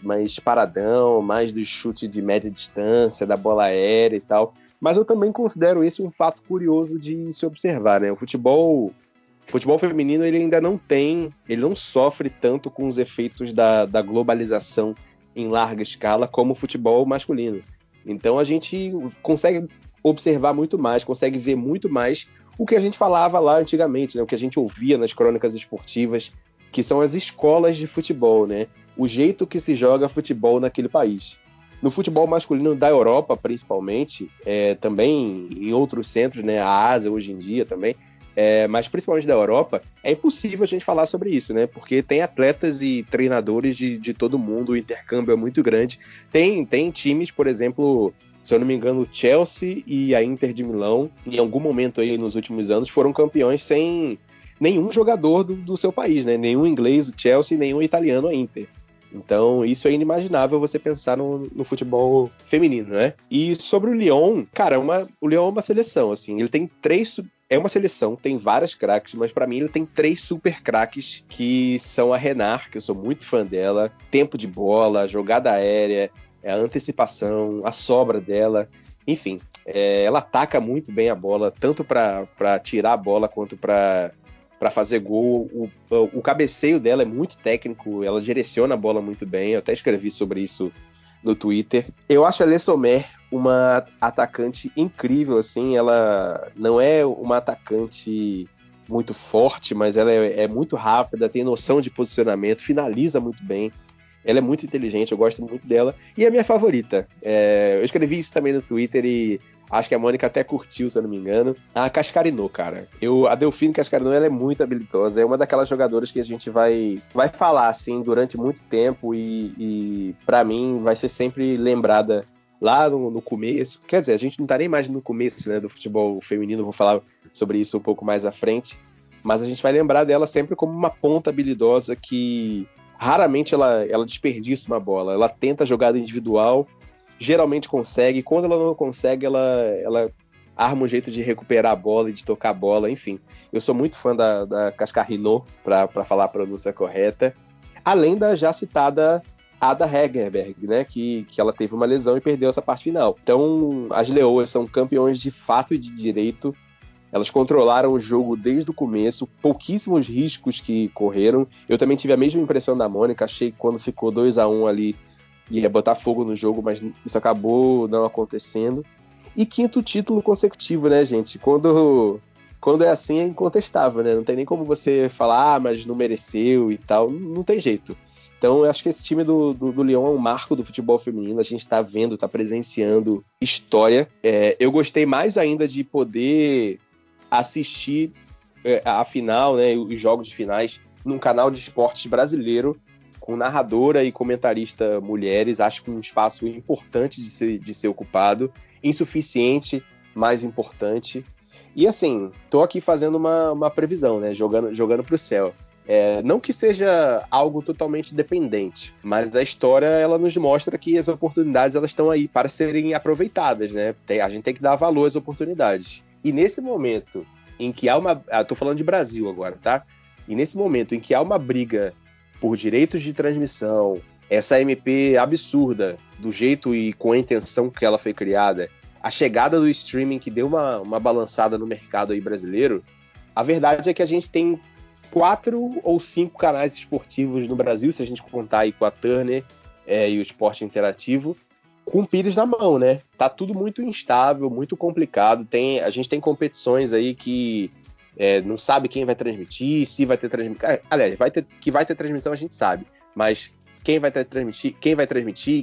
paradão, mais do chute de média distância, da bola aérea e tal. Mas eu também considero esse um fato curioso de se observar, né? O futebol feminino ele ainda ele não sofre tanto com os efeitos da globalização em larga escala como o futebol masculino. Então a gente consegue observar muito mais, consegue ver muito mais o que a gente falava lá antigamente, né? O que a gente ouvia nas crônicas esportivas, que são as escolas de futebol, né? O jeito que se joga futebol naquele país. No futebol masculino da Europa, principalmente, também em outros centros, né? A Ásia hoje em dia também, mas principalmente da Europa, é impossível a gente falar sobre isso, né? Porque tem atletas e treinadores de todo mundo, o intercâmbio é muito grande. Tem times, por exemplo, se eu não me engano, o Chelsea e a Inter de Milão, em algum momento aí nos últimos anos, foram campeões sem nenhum jogador do seu país, né? Nenhum inglês, o Chelsea, nenhum italiano, a Inter. Então, isso é inimaginável você pensar no futebol feminino, né? E sobre o Lyon, cara, o Lyon é uma seleção, assim, ele tem é uma seleção, tem várias craques, mas pra mim ele tem 3 super craques, que são a Renard, que eu sou muito fã dela, tempo de bola, jogada aérea, a antecipação, a sobra dela, enfim, ela ataca muito bem a bola, tanto pra tirar a bola quanto pra fazer gol. O cabeceio dela é muito técnico, ela direciona a bola muito bem, eu até escrevi sobre isso no Twitter. Eu acho a Le Sommer uma atacante incrível, assim, ela não é uma atacante muito forte, mas ela é muito rápida, tem noção de posicionamento, finaliza muito bem, ela é muito inteligente, eu gosto muito dela, e é a minha favorita. Eu escrevi isso também no Twitter e Acho que a Mônica até curtiu, se eu não me engano. A Cascarinô, cara. A Delfine Cascarinô, ela é muito habilidosa. É uma daquelas jogadoras que a gente vai falar, assim, durante muito tempo e pra mim, vai ser sempre lembrada lá no começo. Quer dizer, a gente não tá nem mais no começo, né, do futebol feminino. Vou falar sobre isso um pouco mais à frente. Mas a gente vai lembrar dela sempre como uma ponta habilidosa que raramente ela desperdiça uma bola. Ela tenta jogada individual, geralmente consegue. Quando ela não consegue, ela arma um jeito de recuperar a bola e de tocar a bola, enfim. Eu sou muito fã da Cascarinô, para falar a pronúncia correta. Além da já citada Ada Hegerberg, né, que ela teve uma lesão e perdeu essa parte final. Então, as leoas são campeões de fato e de direito. Elas controlaram o jogo desde o começo, pouquíssimos riscos que correram. Eu também tive a mesma impressão da Mônica, achei que quando ficou 2-1 ali ia botar fogo no jogo, mas isso acabou não acontecendo. E 5º título consecutivo, né, gente? Quando é assim é incontestável, né? Não tem nem como você falar, mas não mereceu e tal, não tem jeito. Então eu acho que esse time do Lyon é um marco do futebol feminino, a gente tá vendo, tá presenciando história. Eu gostei mais ainda de poder assistir a final, né, os jogos de finais num canal de esportes brasileiro com narradora e comentarista mulheres. Acho que um espaço importante de ser ocupado, insuficiente, mas importante. E assim, tô aqui fazendo uma previsão, né, jogando pro céu. Não que seja algo totalmente dependente, mas a história ela nos mostra que as oportunidades elas estão aí para serem aproveitadas, né? A gente tem que dar valor às oportunidades. E nesse momento em que há tô falando de Brasil agora, tá? E nesse momento em que há uma briga por direitos de transmissão, essa MP absurda, do jeito e com a intenção que ela foi criada, a chegada do streaming que deu uma balançada no mercado aí brasileiro, a verdade é que a gente tem 4 ou 5 canais esportivos no Brasil, se a gente contar aí com a Turner e o Esporte Interativo, com o Pires na mão, né? Tá tudo muito instável, muito complicado. A gente tem competições aí que não sabe quem vai transmitir, se vai ter transmissão. Aliás, que vai ter transmissão a gente sabe, mas quem vai transmitir,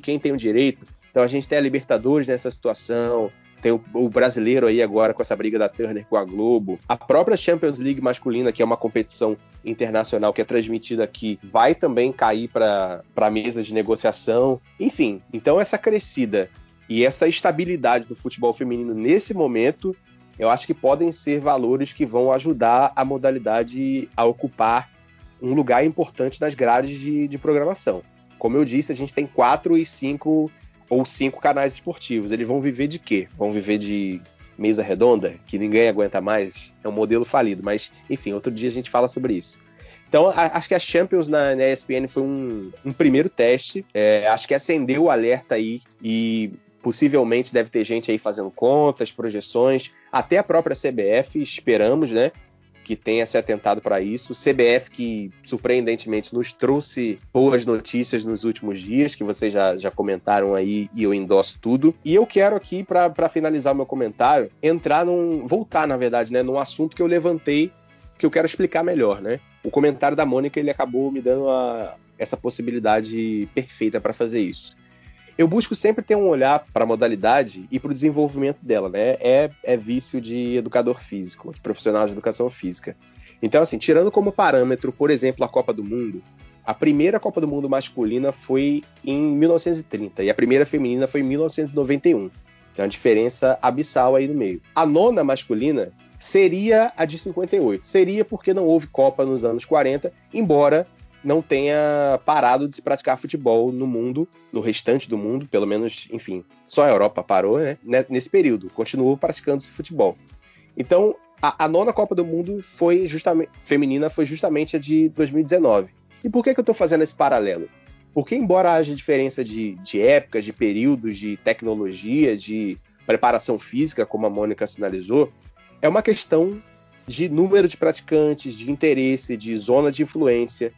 quem tem o direito. Então a gente tem a Libertadores nessa situação, tem o brasileiro aí agora com essa briga da Turner com a Globo. A própria Champions League masculina, que é uma competição internacional que é transmitida aqui, vai também cair para a mesa de negociação. Enfim, então essa crescida e essa estabilidade do futebol feminino nesse momento, eu acho que podem ser valores que vão ajudar a modalidade a ocupar um lugar importante nas grades de programação. Como eu disse, a gente tem 4 e 5 ou 5 canais esportivos. Eles vão viver de quê? Vão viver de mesa redonda, que ninguém aguenta mais? É um modelo falido, mas enfim, outro dia a gente fala sobre isso. Então, acho que a Champions na ESPN foi um primeiro teste. Acho que acendeu o alerta aí e possivelmente deve ter gente aí fazendo contas, projeções, até a própria CBF, esperamos, né, que tenha se atentado para isso. CBF que, surpreendentemente, nos trouxe boas notícias nos últimos dias, que vocês já comentaram aí e eu endosso tudo. E eu quero aqui, para finalizar o meu comentário, voltar, na verdade, né, num assunto que eu levantei, que eu quero explicar melhor, né? O comentário da Mônica, ele acabou me dando essa possibilidade perfeita para fazer isso. Eu busco sempre ter um olhar para a modalidade e para o desenvolvimento dela, né? É vício de educador físico, de profissional de educação física. Então, assim, tirando como parâmetro, por exemplo, a Copa do Mundo, a primeira Copa do Mundo masculina foi em 1930 e a primeira feminina foi em 1991. Tem uma diferença abissal aí no meio. A nona masculina seria a de 58. Seria porque não houve Copa nos anos 40, embora não tenha parado de se praticar futebol no mundo, no restante do mundo, pelo menos, enfim, só a Europa parou, né? Nesse período, continuou praticando-se futebol. Então, a nona Copa do Mundo feminina foi justamente a de 2019. E por que eu estou fazendo esse paralelo? Porque, embora haja diferença de épocas, de períodos, de tecnologia, de preparação física, como a Mônica sinalizou, é uma questão de número de praticantes, de interesse, de zona de influência.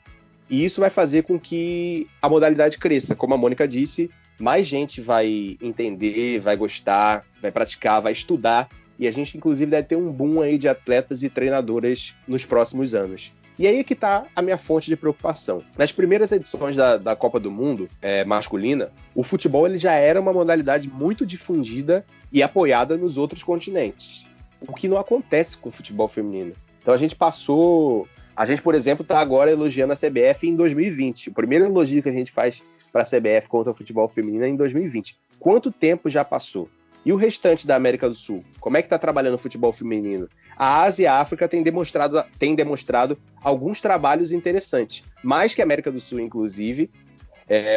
E isso vai fazer com que a modalidade cresça. Como a Mônica disse, mais gente vai entender, vai gostar, vai praticar, vai estudar. E a gente, inclusive, deve ter um boom aí de atletas e treinadoras nos próximos anos. E aí é que está a minha fonte de preocupação. Nas primeiras edições da Copa do Mundo masculina, o futebol ele já era uma modalidade muito difundida e apoiada nos outros continentes, o que não acontece com o futebol feminino. Então a gente, por exemplo, está agora elogiando a CBF em 2020. O primeiro elogio que a gente faz para a CBF contra o futebol feminino é em 2020. Quanto tempo já passou? E o restante da América do Sul? Como é que está trabalhando o futebol feminino? A Ásia e a África têm demonstrado alguns trabalhos interessantes, mais que a América do Sul, inclusive,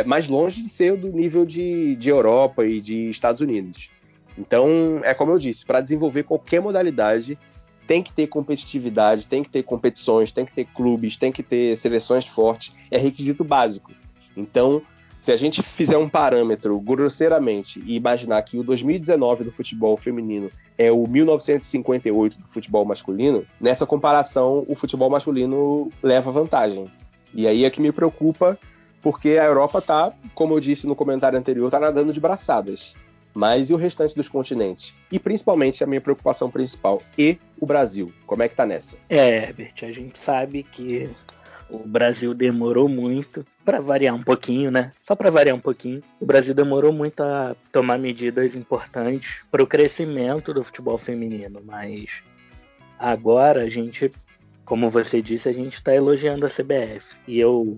mais longe de ser do nível de Europa e de Estados Unidos. Então, é como eu disse, para desenvolver qualquer modalidade, tem que ter competitividade, tem que ter competições, tem que ter clubes, tem que ter seleções fortes, é requisito básico. Então, se a gente fizer um parâmetro grosseiramente e imaginar que o 2019 do futebol feminino é o 1958 do futebol masculino, nessa comparação o futebol masculino leva vantagem. E aí é que me preocupa, porque a Europa está, como eu disse no comentário anterior, está nadando de braçadas. Mas e o restante dos continentes? E principalmente a minha preocupação principal, e o Brasil? Como é que tá nessa? Herbert, a gente sabe que o Brasil demorou muito, para variar um pouquinho, né? Só para variar um pouquinho, o Brasil demorou muito a tomar medidas importantes para o crescimento do futebol feminino, mas agora a gente, como você disse, a gente está elogiando a CBF. E eu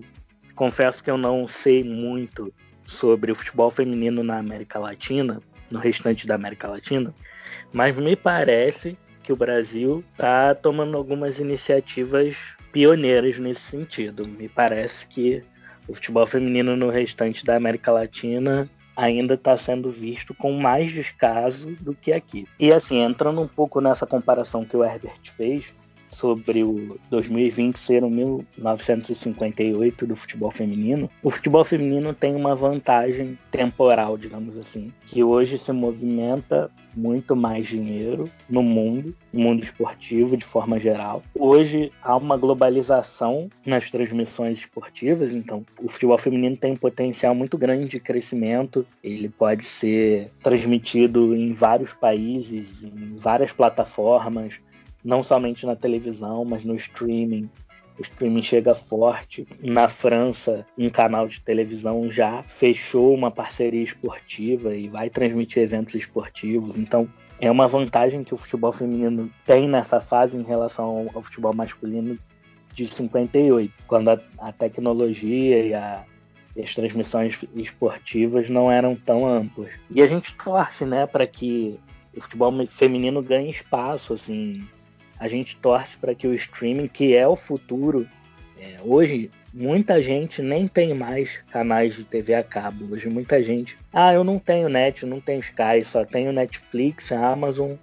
confesso que eu não sei muito sobre o futebol feminino na América Latina, no restante da América Latina, mas me parece que o Brasil está tomando algumas iniciativas pioneiras nesse sentido. Me parece que o futebol feminino no restante da América Latina ainda está sendo visto com mais descaso do que aqui. E assim, entrando um pouco nessa comparação que o Herbert fez sobre o 2020 ser o 1958 do futebol feminino, o futebol feminino tem uma vantagem temporal, digamos assim, que hoje se movimenta muito mais dinheiro no mundo esportivo de forma geral. Hoje há uma globalização nas transmissões esportivas, então o futebol feminino tem um potencial muito grande de crescimento, ele pode ser transmitido em vários países, em várias plataformas, não somente na televisão, mas no streaming. O streaming chega forte. Na França, um canal de televisão já fechou uma parceria esportiva e vai transmitir eventos esportivos. Então, é uma vantagem que o futebol feminino tem nessa fase em relação ao futebol masculino de 58, quando a tecnologia e as transmissões esportivas não eram tão amplas. E a gente torce, né, para que o futebol feminino ganhe espaço, assim. A gente torce para que o streaming, que é o futuro, hoje muita gente nem tem mais canais de TV a cabo. Hoje muita gente, eu não tenho net, não tenho Sky, só tenho Netflix, Amazon,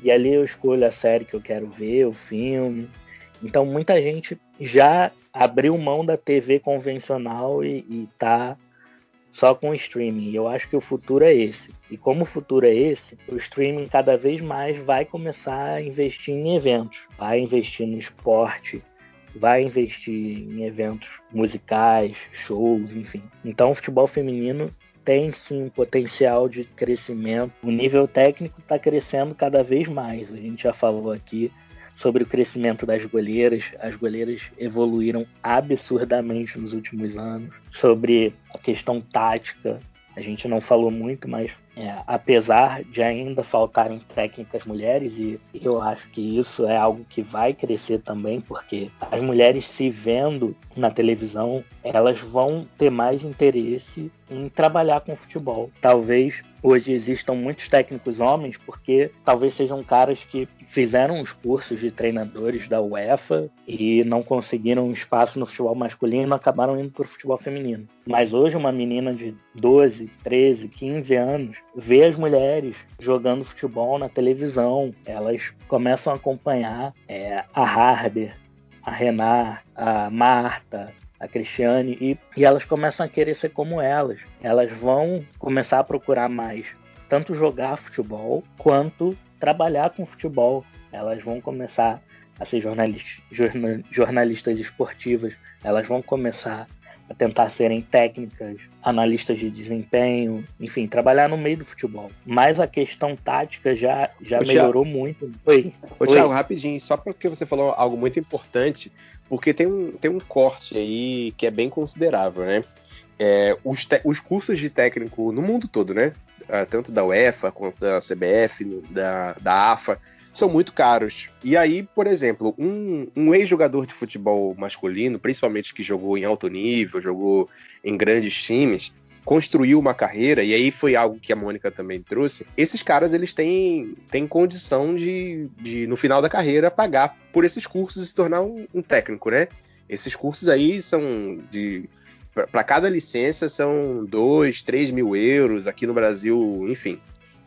e ali eu escolho a série que eu quero ver, o filme. Então muita gente já abriu mão da TV convencional e tá só com o streaming. Eu acho que o futuro é esse. E como o futuro é esse, o streaming cada vez mais vai começar a investir em eventos. Vai investir no esporte, vai investir em eventos musicais, shows, enfim. Então o futebol feminino tem sim um potencial de crescimento. O nível técnico está crescendo cada vez mais. A gente já falou aqui sobre o crescimento das goleiras. As goleiras evoluíram absurdamente nos últimos anos. Sobre a questão tática, a gente não falou muito, mas apesar de ainda faltarem técnicas mulheres, e eu acho que isso é algo que vai crescer também, porque as mulheres se vendo na televisão, elas vão ter mais interesse em trabalhar com futebol. Talvez hoje existam muitos técnicos homens, porque talvez sejam caras que fizeram os cursos de treinadores da UEFA e não conseguiram espaço no futebol masculino e acabaram indo para o futebol feminino. Mas hoje uma menina de 12, 13, 15 anos vê as mulheres jogando futebol na televisão, elas começam a acompanhar a Harder, a Renard, a Marta, a Cristiane, e elas começam a querer ser como elas. Elas vão começar a procurar mais, tanto jogar futebol, quanto trabalhar com futebol. Elas vão começar a ser jornalistas esportivas, elas vão começar a tentar serem técnicas, analistas de desempenho, enfim, trabalhar no meio do futebol. Mas a questão tática já melhorou muito. Ô, Thiago, rapidinho, só porque você falou algo muito importante, porque tem um corte aí que é bem considerável, né? Os cursos de técnico no mundo todo, né? Tanto da UEFA quanto da CBF, da AFA, são muito caros. E aí, por exemplo, um ex-jogador de futebol masculino, principalmente que jogou em alto nível, jogou em grandes times, construiu uma carreira, e aí foi algo que a Mônica também trouxe, esses caras eles têm condição de, no final da carreira, pagar por esses cursos e se tornar um técnico, né? Esses cursos aí são para cada licença são 2, 3 mil euros, aqui no Brasil, enfim,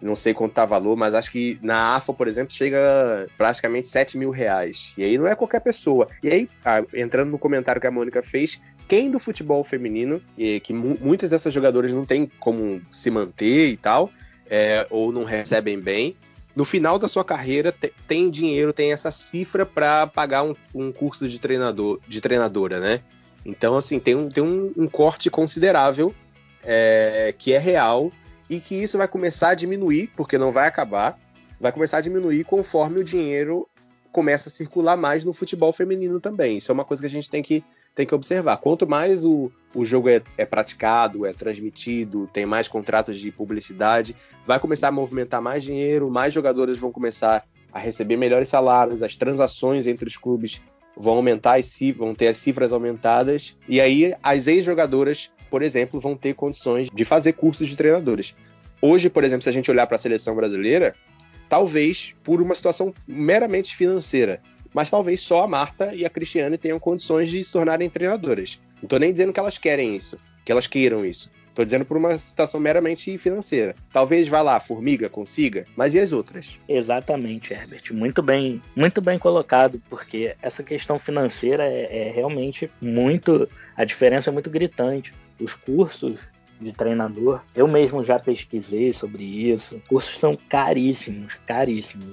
não sei quanto tá o valor, mas acho que na AFA, por exemplo, chega praticamente 7 mil reais. E aí não é qualquer pessoa. E aí, entrando no comentário que a Mônica fez, quem do futebol feminino, que muitas dessas jogadoras não tem como se manter e tal, ou não recebem bem, no final da sua carreira tem dinheiro, tem essa cifra para pagar um curso de treinadora, né? Então, assim, tem um corte considerável que é real, e que isso vai começar a diminuir, porque não vai acabar, vai começar a diminuir conforme o dinheiro começa a circular mais no futebol feminino também. Isso é uma coisa que a gente tem que observar. Quanto mais o jogo é praticado, é transmitido, tem mais contratos de publicidade, vai começar a movimentar mais dinheiro, mais jogadoras vão começar a receber melhores salários, as transações entre os clubes vão aumentar, vão ter as cifras aumentadas, e aí as ex-jogadoras, por exemplo, vão ter condições de fazer cursos de treinadores. Hoje, por exemplo, se a gente olhar para a seleção brasileira, talvez por uma situação meramente financeira, mas talvez só a Marta e a Cristiane tenham condições de se tornarem treinadoras. Não estou nem dizendo que elas querem isso, que elas queiram isso. Estou dizendo por uma situação meramente financeira. Talvez vá lá, a Formiga consiga, mas e as outras? Exatamente, Herbert. Muito bem colocado, porque essa questão financeira é realmente muito... A diferença é muito gritante. Os cursos de treinador, eu mesmo já pesquisei sobre isso, cursos são caríssimos,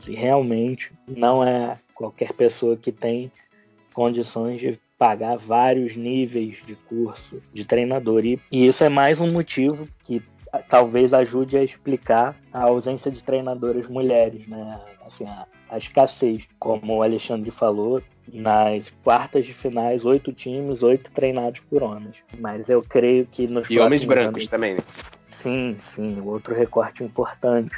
e realmente não é qualquer pessoa que tem condições de pagar vários níveis de curso de treinador. E isso é mais um motivo que talvez ajude a explicar a ausência de treinadoras mulheres, né? Assim, a escassez, como o Alexandre falou, nas quartas de finais, 8 times, 8 treinados por homens. Mas eu creio que nos próximos homens brancos também, né? Sim, outro recorte importante,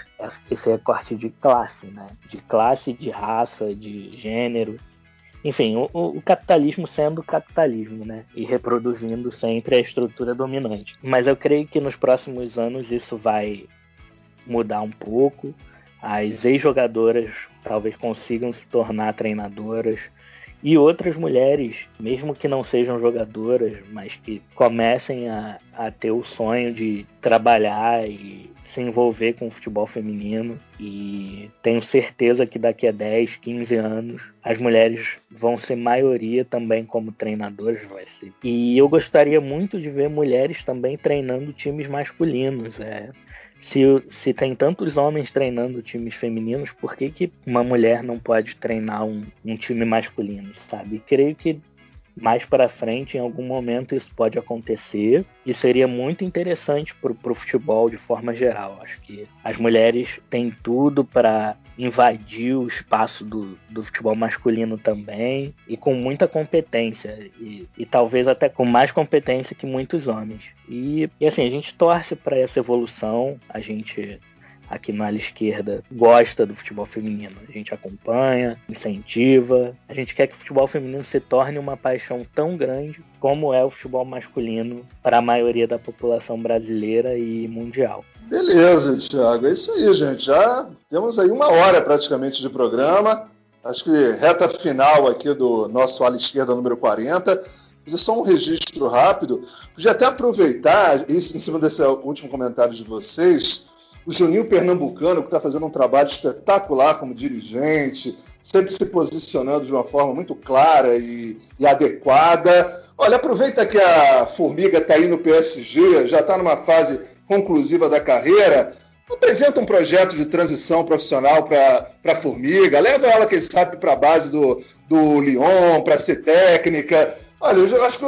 esse recorte de classe, né? De classe, de raça, de gênero. Enfim, o capitalismo sendo capitalismo, né? E reproduzindo sempre a estrutura dominante. Mas eu creio que nos próximos anos isso vai mudar um pouco. As ex-jogadoras talvez consigam se tornar treinadoras. E outras mulheres, mesmo que não sejam jogadoras, mas que comecem a ter o sonho de trabalhar e se envolver com o futebol feminino. E tenho certeza que daqui a 10, 15 anos, as mulheres vão ser maioria também como treinadoras. E eu gostaria muito de ver mulheres também treinando times masculinos. Se tem tantos homens treinando times femininos, por que uma mulher não pode treinar um time masculino, sabe? Creio que mais para frente, em algum momento, isso pode acontecer e seria muito interessante para o futebol de forma geral. Acho que as mulheres têm tudo para invadir o espaço do futebol masculino também, e com muita competência, e talvez até com mais competência que muitos homens. E assim, a gente torce para essa evolução, a gente aqui na ala esquerda gosta do futebol feminino, a gente acompanha, incentiva, a gente quer que o futebol feminino se torne uma paixão tão grande como é o futebol masculino para a maioria da população brasileira e mundial. Beleza, Thiago, é isso aí, gente, já temos aí 1 hora praticamente de programa, acho que reta final aqui do nosso ala esquerda número 40, fazer só um registro rápido, podia até aproveitar, em cima desse último comentário de vocês, o Juninho Pernambucano, que está fazendo um trabalho espetacular como dirigente, sempre se posicionando de uma forma muito clara e adequada. Olha, aproveita que a Formiga está aí no PSG, já está numa fase conclusiva da carreira, apresenta um projeto de transição profissional para a Formiga, leva ela, quem sabe, para a base do Lyon, para ser técnica. Olha, eu acho que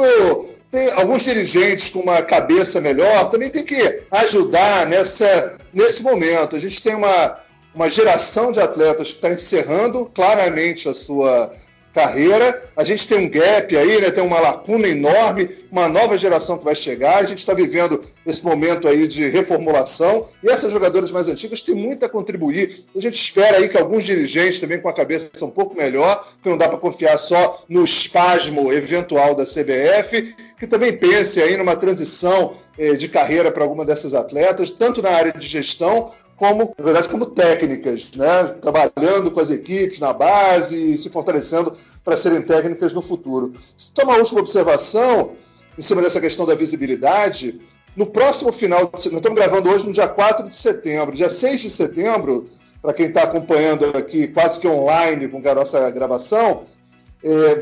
tem alguns dirigentes com uma cabeça melhor, também tem que ajudar nesse momento. A gente tem uma geração de atletas que está encerrando claramente a sua carreira. A gente tem um gap aí, né? Tem uma lacuna enorme, uma nova geração que vai chegar. A gente está vivendo esse momento aí de reformulação e essas jogadoras mais antigas têm muito a contribuir. A gente espera aí que alguns dirigentes também com a cabeça um pouco melhor, que não dá para confiar só no espasmo eventual da CBF, que também pense aí numa transição de carreira para alguma dessas atletas, tanto na área de gestão como, na verdade, como técnicas, né? Trabalhando com as equipes na base e se fortalecendo para serem técnicas no futuro. Só uma última observação em cima dessa questão da visibilidade. No próximo final, nós estamos gravando hoje no dia 4 de setembro, dia 6 de setembro, para quem está acompanhando aqui quase que online com a nossa gravação,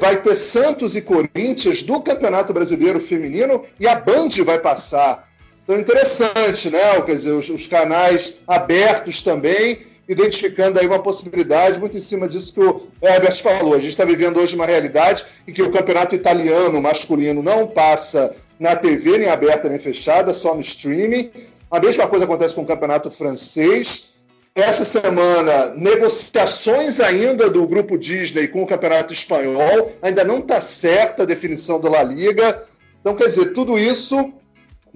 vai ter Santos e Corinthians do Campeonato Brasileiro Feminino e a Band vai passar. Então, interessante, né? Quer dizer, os canais abertos também, identificando aí uma possibilidade, muito em cima disso que o Herbert falou. A gente está vivendo hoje uma realidade em que o campeonato italiano masculino não passa na TV, nem aberta nem fechada, só no streaming. A mesma coisa acontece com o campeonato francês. Essa semana, negociações ainda do grupo Disney com o campeonato espanhol. Ainda não está certa a definição da La Liga. Então, quer dizer, tudo isso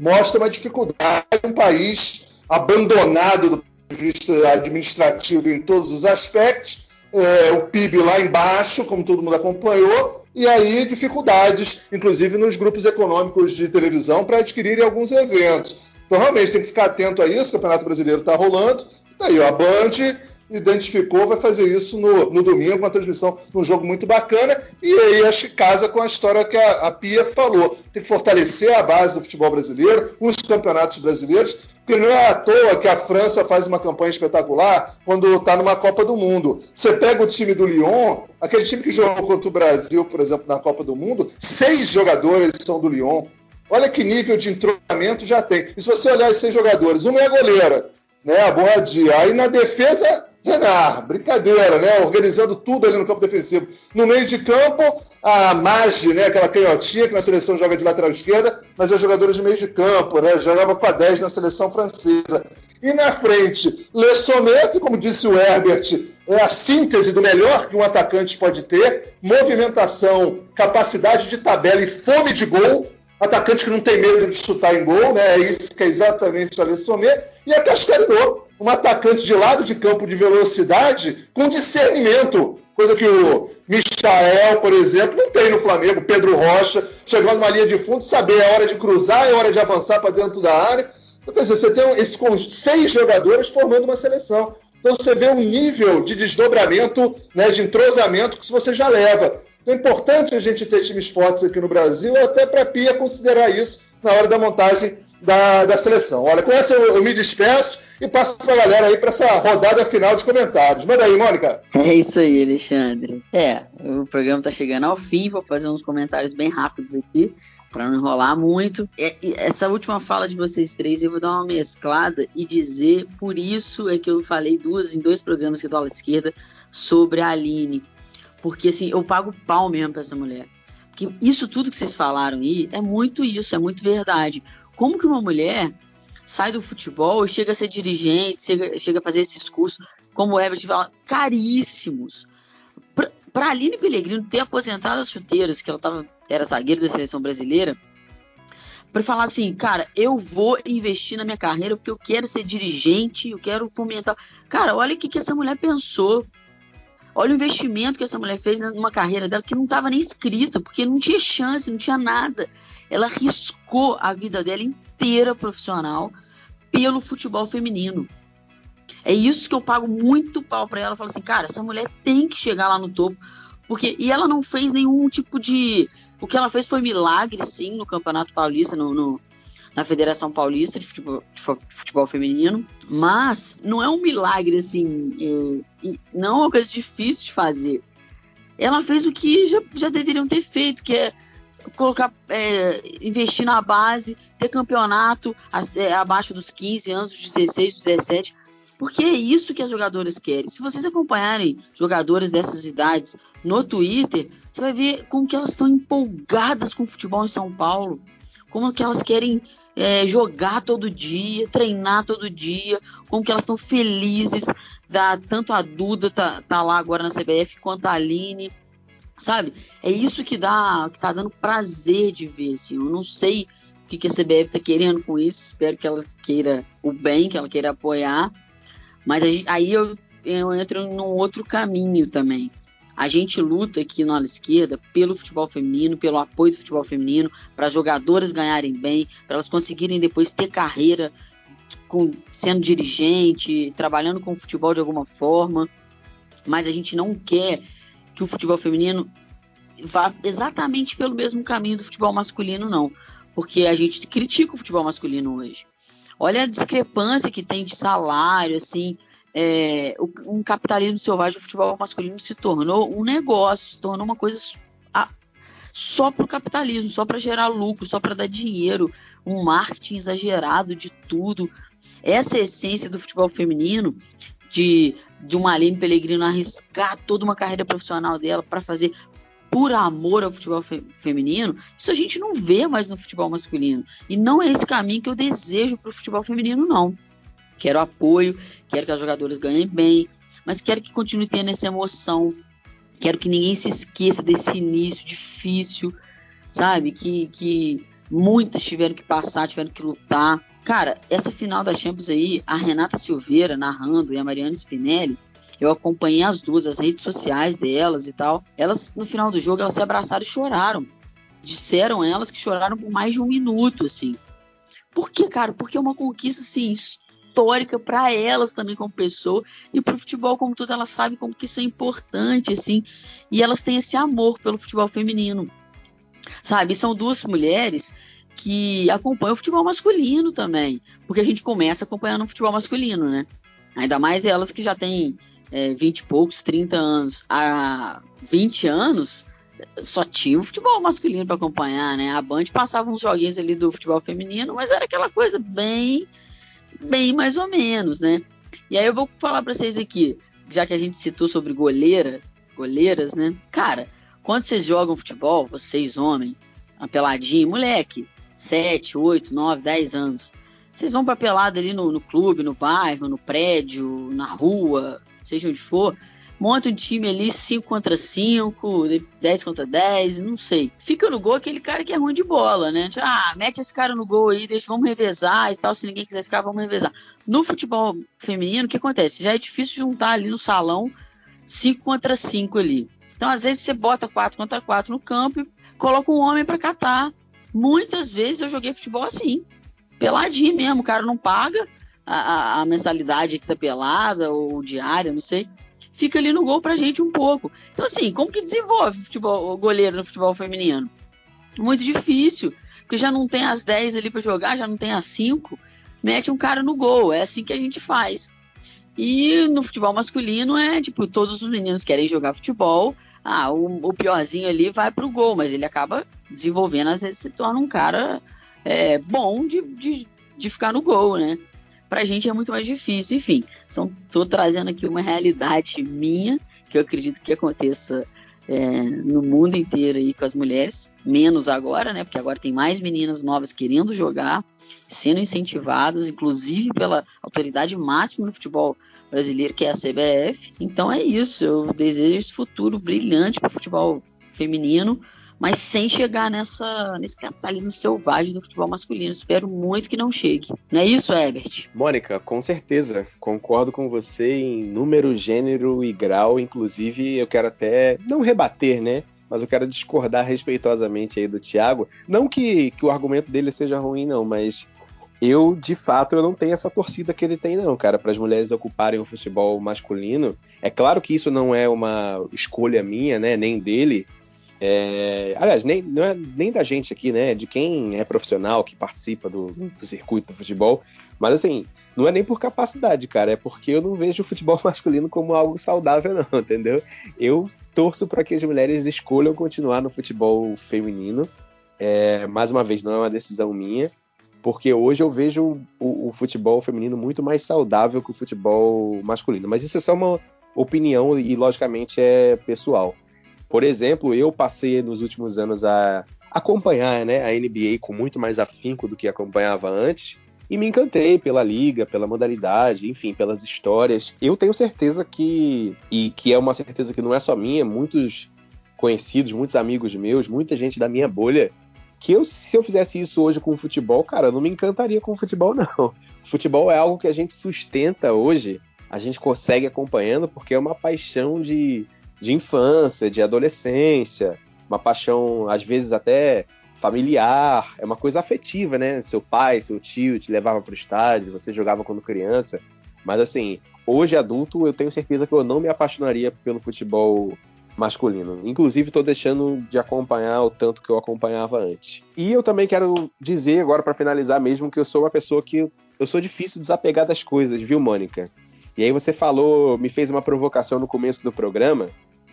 mostra uma dificuldade em um país abandonado do ponto de vista administrativo em todos os aspectos, o PIB lá embaixo, como todo mundo acompanhou, e aí dificuldades, inclusive nos grupos econômicos de televisão, para adquirirem alguns eventos. Então, realmente, tem que ficar atento a isso, o Campeonato Brasileiro está rolando, daí a Band identificou, vai fazer isso no domingo, uma transmissão num jogo muito bacana, e aí acho que casa com a história que a Pia falou. Tem que fortalecer a base do futebol brasileiro, os campeonatos brasileiros, porque não é à toa que a França faz uma campanha espetacular quando está numa Copa do Mundo. Você pega o time do Lyon, aquele time que jogou contra o Brasil, por exemplo, na Copa do Mundo, 6 jogadores são do Lyon. Olha que nível de entrosamento já tem. E se você olhar os 6 jogadores, uma é a goleira, né, a Boadia. Aí na defesa, Renard, brincadeira, né? Organizando tudo ali no campo defensivo. No meio de campo, a Maggi, né? Aquela canhotinha que na seleção joga de lateral esquerda, mas é jogadora de meio de campo, né? Jogava com a 10 na seleção francesa. E na frente, Le Sommet, que, como disse o Herbert, é a síntese do melhor que um atacante pode ter: movimentação, capacidade de tabela e fome de gol. Atacante que não tem medo de chutar em gol, né? É isso que é exatamente a Le Sommet. E a Cascarino, um atacante de lado de campo de velocidade com discernimento, coisa que o Michael, por exemplo, não tem no Flamengo. Pedro Rocha, chegando numa linha de fundo, saber a hora de cruzar, a hora de avançar para dentro da área. Então, quer dizer, você tem esses 6 jogadores formando uma seleção. Então você vê um nível de desdobramento, né, de entrosamento que você já leva. Então é importante a gente ter times fortes aqui no Brasil, até para a Pia considerar isso na hora da montagem da seleção. Olha, com essa eu me despeço e passo para a galera aí para essa rodada final de comentários. Manda aí, Mônica. É isso aí, Alexandre. O programa está chegando ao fim, vou fazer uns comentários bem rápidos aqui, para não enrolar muito. Essa última fala de vocês 3, eu vou dar uma mesclada e dizer, por isso é que eu falei em 2 programas aqui do Ala Esquerda sobre a Aline. Porque, assim, eu pago pau mesmo pra essa mulher. Porque isso tudo que vocês falaram aí é muito isso, é muito verdade. Como que uma mulher sai do futebol e chega a ser dirigente, chega a fazer esses cursos, como o Herbert fala, caríssimos. Pra Aline Pellegrino ter aposentado as chuteiras, que ela era zagueira da seleção brasileira, para falar assim, cara, eu vou investir na minha carreira porque eu quero ser dirigente, eu quero fomentar. Cara, olha o que essa mulher pensou. Olha o investimento que essa mulher fez numa carreira dela que não estava nem escrita, porque não tinha chance, não tinha nada. Ela arriscou a vida dela inteira profissional pelo futebol feminino. É isso que eu pago muito pau para ela. Eu falo assim, cara, essa mulher tem que chegar lá no topo. E ela não fez nenhum tipo de... O que ela fez foi milagre, sim, no Campeonato Paulista, na Federação Paulista de Futebol Feminino, mas não é um milagre, assim, não é uma coisa difícil de fazer. Ela fez o que já deveriam ter feito, que é investir na base, ter campeonato abaixo dos 15 anos, dos 16, dos 17, Porque é isso que as jogadoras querem. Se vocês acompanharem jogadoras dessas idades no Twitter, você vai ver como que elas estão empolgadas com o futebol em São Paulo, como que elas querem jogar todo dia, treinar todo dia, como que elas estão felizes. Tanto a Duda tá lá agora na CBF, quanto a Aline, sabe? É isso que tá dando prazer de ver, assim. Eu não sei o que a CBF tá querendo com isso, espero que ela queira o bem, que ela queira apoiar, mas aí eu entro num outro caminho também. A gente luta aqui no Ala Esquerda pelo futebol feminino, pelo apoio do futebol feminino, para as jogadoras ganharem bem, para elas conseguirem depois ter carreira sendo dirigente, trabalhando com o futebol de alguma forma, mas a gente não quer que o futebol feminino vá exatamente pelo mesmo caminho do futebol masculino, não, porque a gente critica o futebol masculino hoje. Olha a discrepância que tem de salário, assim, um capitalismo selvagem, o futebol masculino se tornou um negócio, se tornou uma coisa só para o capitalismo, só para gerar lucro, só para dar dinheiro, um marketing exagerado de tudo. Essa essência do futebol feminino, de uma Aline Pellegrino arriscar toda uma carreira profissional dela para fazer por amor ao futebol feminino, isso a gente não vê mais no futebol masculino. E não é esse caminho que eu desejo para o futebol feminino, não. Quero apoio, quero que as jogadoras ganhem bem, mas quero que continue tendo essa emoção. Quero que ninguém se esqueça desse início difícil, sabe? Que muitas tiveram que passar, tiveram que lutar. Cara, essa final da Champions aí, a Renata Silveira narrando e a Mariana Spinelli, eu acompanhei as duas, as redes sociais delas e tal. Elas, no final do jogo, elas se abraçaram e choraram. Disseram elas que choraram por mais de 1 minuto, assim. Por quê, cara? Porque é uma conquista, assim, histórica para elas também como pessoa e para o futebol como todo. Elas sabem como que isso é importante, assim. E elas têm esse amor pelo futebol feminino, sabe? São duas mulheres que acompanham o futebol masculino também, porque a gente começa acompanhando o futebol masculino, né? Ainda mais elas que já têm 20 e poucos, 30 anos. Há 20 anos só tinha o futebol masculino para acompanhar, né? A Band passava uns joguinhos ali do futebol feminino, mas era aquela coisa bem mais ou menos, né? E aí eu vou falar para vocês aqui, já que a gente citou sobre goleiras, né? Cara, quando vocês jogam futebol, vocês homens, uma peladinha, moleque, 7, 8, 9, 10 anos, vocês vão pra pelada ali no clube, no bairro, no prédio, na rua, seja onde for, monta um time ali 5 contra 5, 10 contra 10, não sei. Fica no gol aquele cara que é ruim de bola, né? Tipo, mete esse cara no gol aí, vamos revezar e tal, se ninguém quiser ficar, vamos revezar. No futebol feminino, o que acontece? Já é difícil juntar ali no salão 5 contra 5 ali. Então, às vezes, você bota 4 contra 4 no campo e coloca um homem pra catar. Muitas vezes eu joguei futebol assim, peladinho mesmo, o cara não paga a mensalidade aqui da pelada ou diária, não sei, fica ali no gol pra gente um pouco. Então assim, como que desenvolve o goleiro no futebol feminino? Muito difícil, porque já não tem as 10 ali pra jogar, já não tem as 5, mete um cara no gol, é assim que a gente faz. E no futebol masculino é tipo, todos os meninos querem jogar futebol, o piorzinho ali vai pro gol, mas ele acaba desenvolvendo, às vezes se torna um cara bom de ficar no gol, né? Pra gente é muito mais difícil. Enfim, estou trazendo aqui uma realidade minha, que eu acredito que aconteça no mundo inteiro aí com as mulheres, menos agora, né? Porque agora tem mais meninas novas querendo jogar, sendo incentivadas, inclusive pela autoridade máxima no futebol brasileiro, que é a CBF. Então é isso, eu desejo esse futuro brilhante para o futebol feminino, mas sem chegar nesse capitalismo selvagem do futebol masculino. Espero muito que não chegue. Não é isso, Herbert? Mônica, com certeza. Concordo com você em número, gênero e grau. Inclusive, eu quero até não rebater, né? Mas eu quero discordar respeitosamente aí do Thiago. Não que o argumento dele seja ruim, não, mas de fato, eu não tenho essa torcida que ele tem, não, cara, para as mulheres ocuparem o futebol masculino. É claro que isso não é uma escolha minha, né? Nem dele. Aliás, não é nem da gente aqui, né? De quem é profissional, que participa do circuito do futebol. Mas assim, não é nem por capacidade, cara. É porque eu não vejo o futebol masculino como algo saudável, não, entendeu? Eu torço para que as mulheres escolham continuar no futebol feminino. Mais uma vez, não é uma decisão minha. porque hoje eu vejo o futebol feminino muito mais saudável que o futebol masculino. Mas isso é só uma opinião e, logicamente, é pessoal. Por exemplo, eu passei nos últimos anos a acompanhar, né, a NBA com muito mais afinco do que acompanhava antes, e me encantei pela liga, pela modalidade, enfim, pelas histórias. Eu tenho certeza que é uma certeza que não é só minha, muitos conhecidos, muitos amigos meus, muita gente da minha bolha, que se eu fizesse isso hoje com o futebol, cara, eu não me encantaria com o futebol, não. O futebol é algo que a gente sustenta hoje, a gente consegue acompanhando, porque é uma paixão de infância, de adolescência, uma paixão, às vezes, até familiar, é uma coisa afetiva, né? Seu pai, seu tio te levava para o estádio, você jogava quando criança, mas assim, hoje adulto, eu tenho certeza que eu não me apaixonaria pelo futebol masculino. Inclusive, estou deixando de acompanhar o tanto que eu acompanhava antes. E eu também quero dizer, agora para finalizar mesmo, que eu sou uma pessoa que eu sou difícil desapegar das coisas, viu, Mônica? E aí você falou, me fez uma provocação no começo do programa,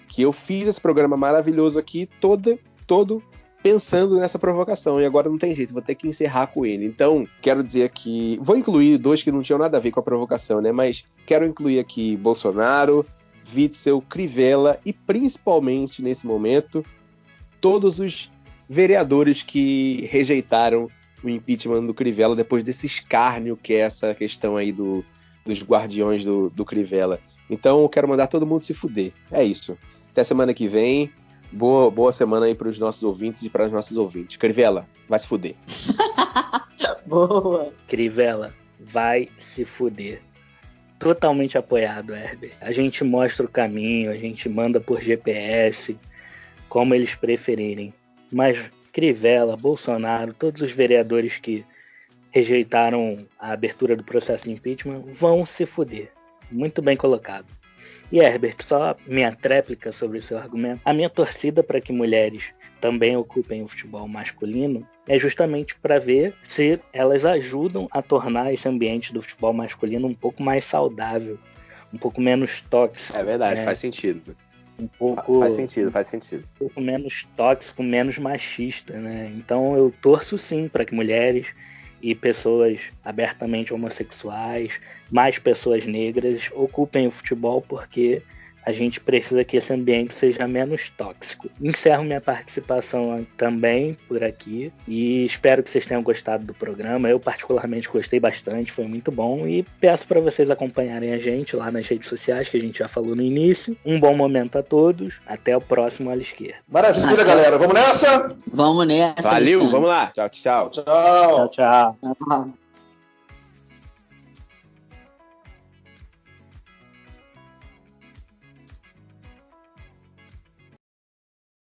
que eu fiz esse programa maravilhoso aqui, todo pensando nessa provocação, e agora não tem jeito, vou ter que encerrar com ele. Então, quero dizer que... Vou incluir dois que não tinham nada a ver com a provocação, né? Mas quero incluir aqui Bolsonaro, Witzel, Crivella e, principalmente, nesse momento, todos os vereadores que rejeitaram o impeachment do Crivella depois desse escárnio que é essa questão aí dos guardiões do Crivella. Então, eu quero mandar todo mundo se fuder. É isso. Até semana que vem. Boa semana aí para os nossos ouvintes e para as nossas ouvintes. Crivella, vai se fuder. Boa. Crivella, vai se fuder. Totalmente apoiado, Herbert. A gente mostra o caminho, a gente manda por GPS, como eles preferirem. Mas Crivella, Bolsonaro, todos os vereadores que rejeitaram a abertura do processo de impeachment vão se fuder. Muito bem colocado. E Herbert, só minha tréplica sobre o seu argumento. A minha torcida para que mulheres também ocupem o futebol masculino é justamente para ver se elas ajudam a tornar esse ambiente do futebol masculino um pouco mais saudável, um pouco menos tóxico. É verdade, faz sentido. Faz sentido. Um pouco menos tóxico, menos machista, né? Então eu torço sim para que mulheres e pessoas abertamente homossexuais, mais pessoas negras, ocupem o futebol, porque a gente precisa que esse ambiente seja menos tóxico. Encerro minha participação também por aqui e espero que vocês tenham gostado do programa. Eu particularmente gostei bastante, foi muito bom, e peço para vocês acompanharem a gente lá nas redes sociais, que a gente já falou no início. Um bom momento a todos, até o próximo Ala Esquerda. Maravilha, galera, vamos nessa? Vamos nessa. Valeu, Alexandre. vamos lá. Tchau. Tchau. Tchau. Tchau.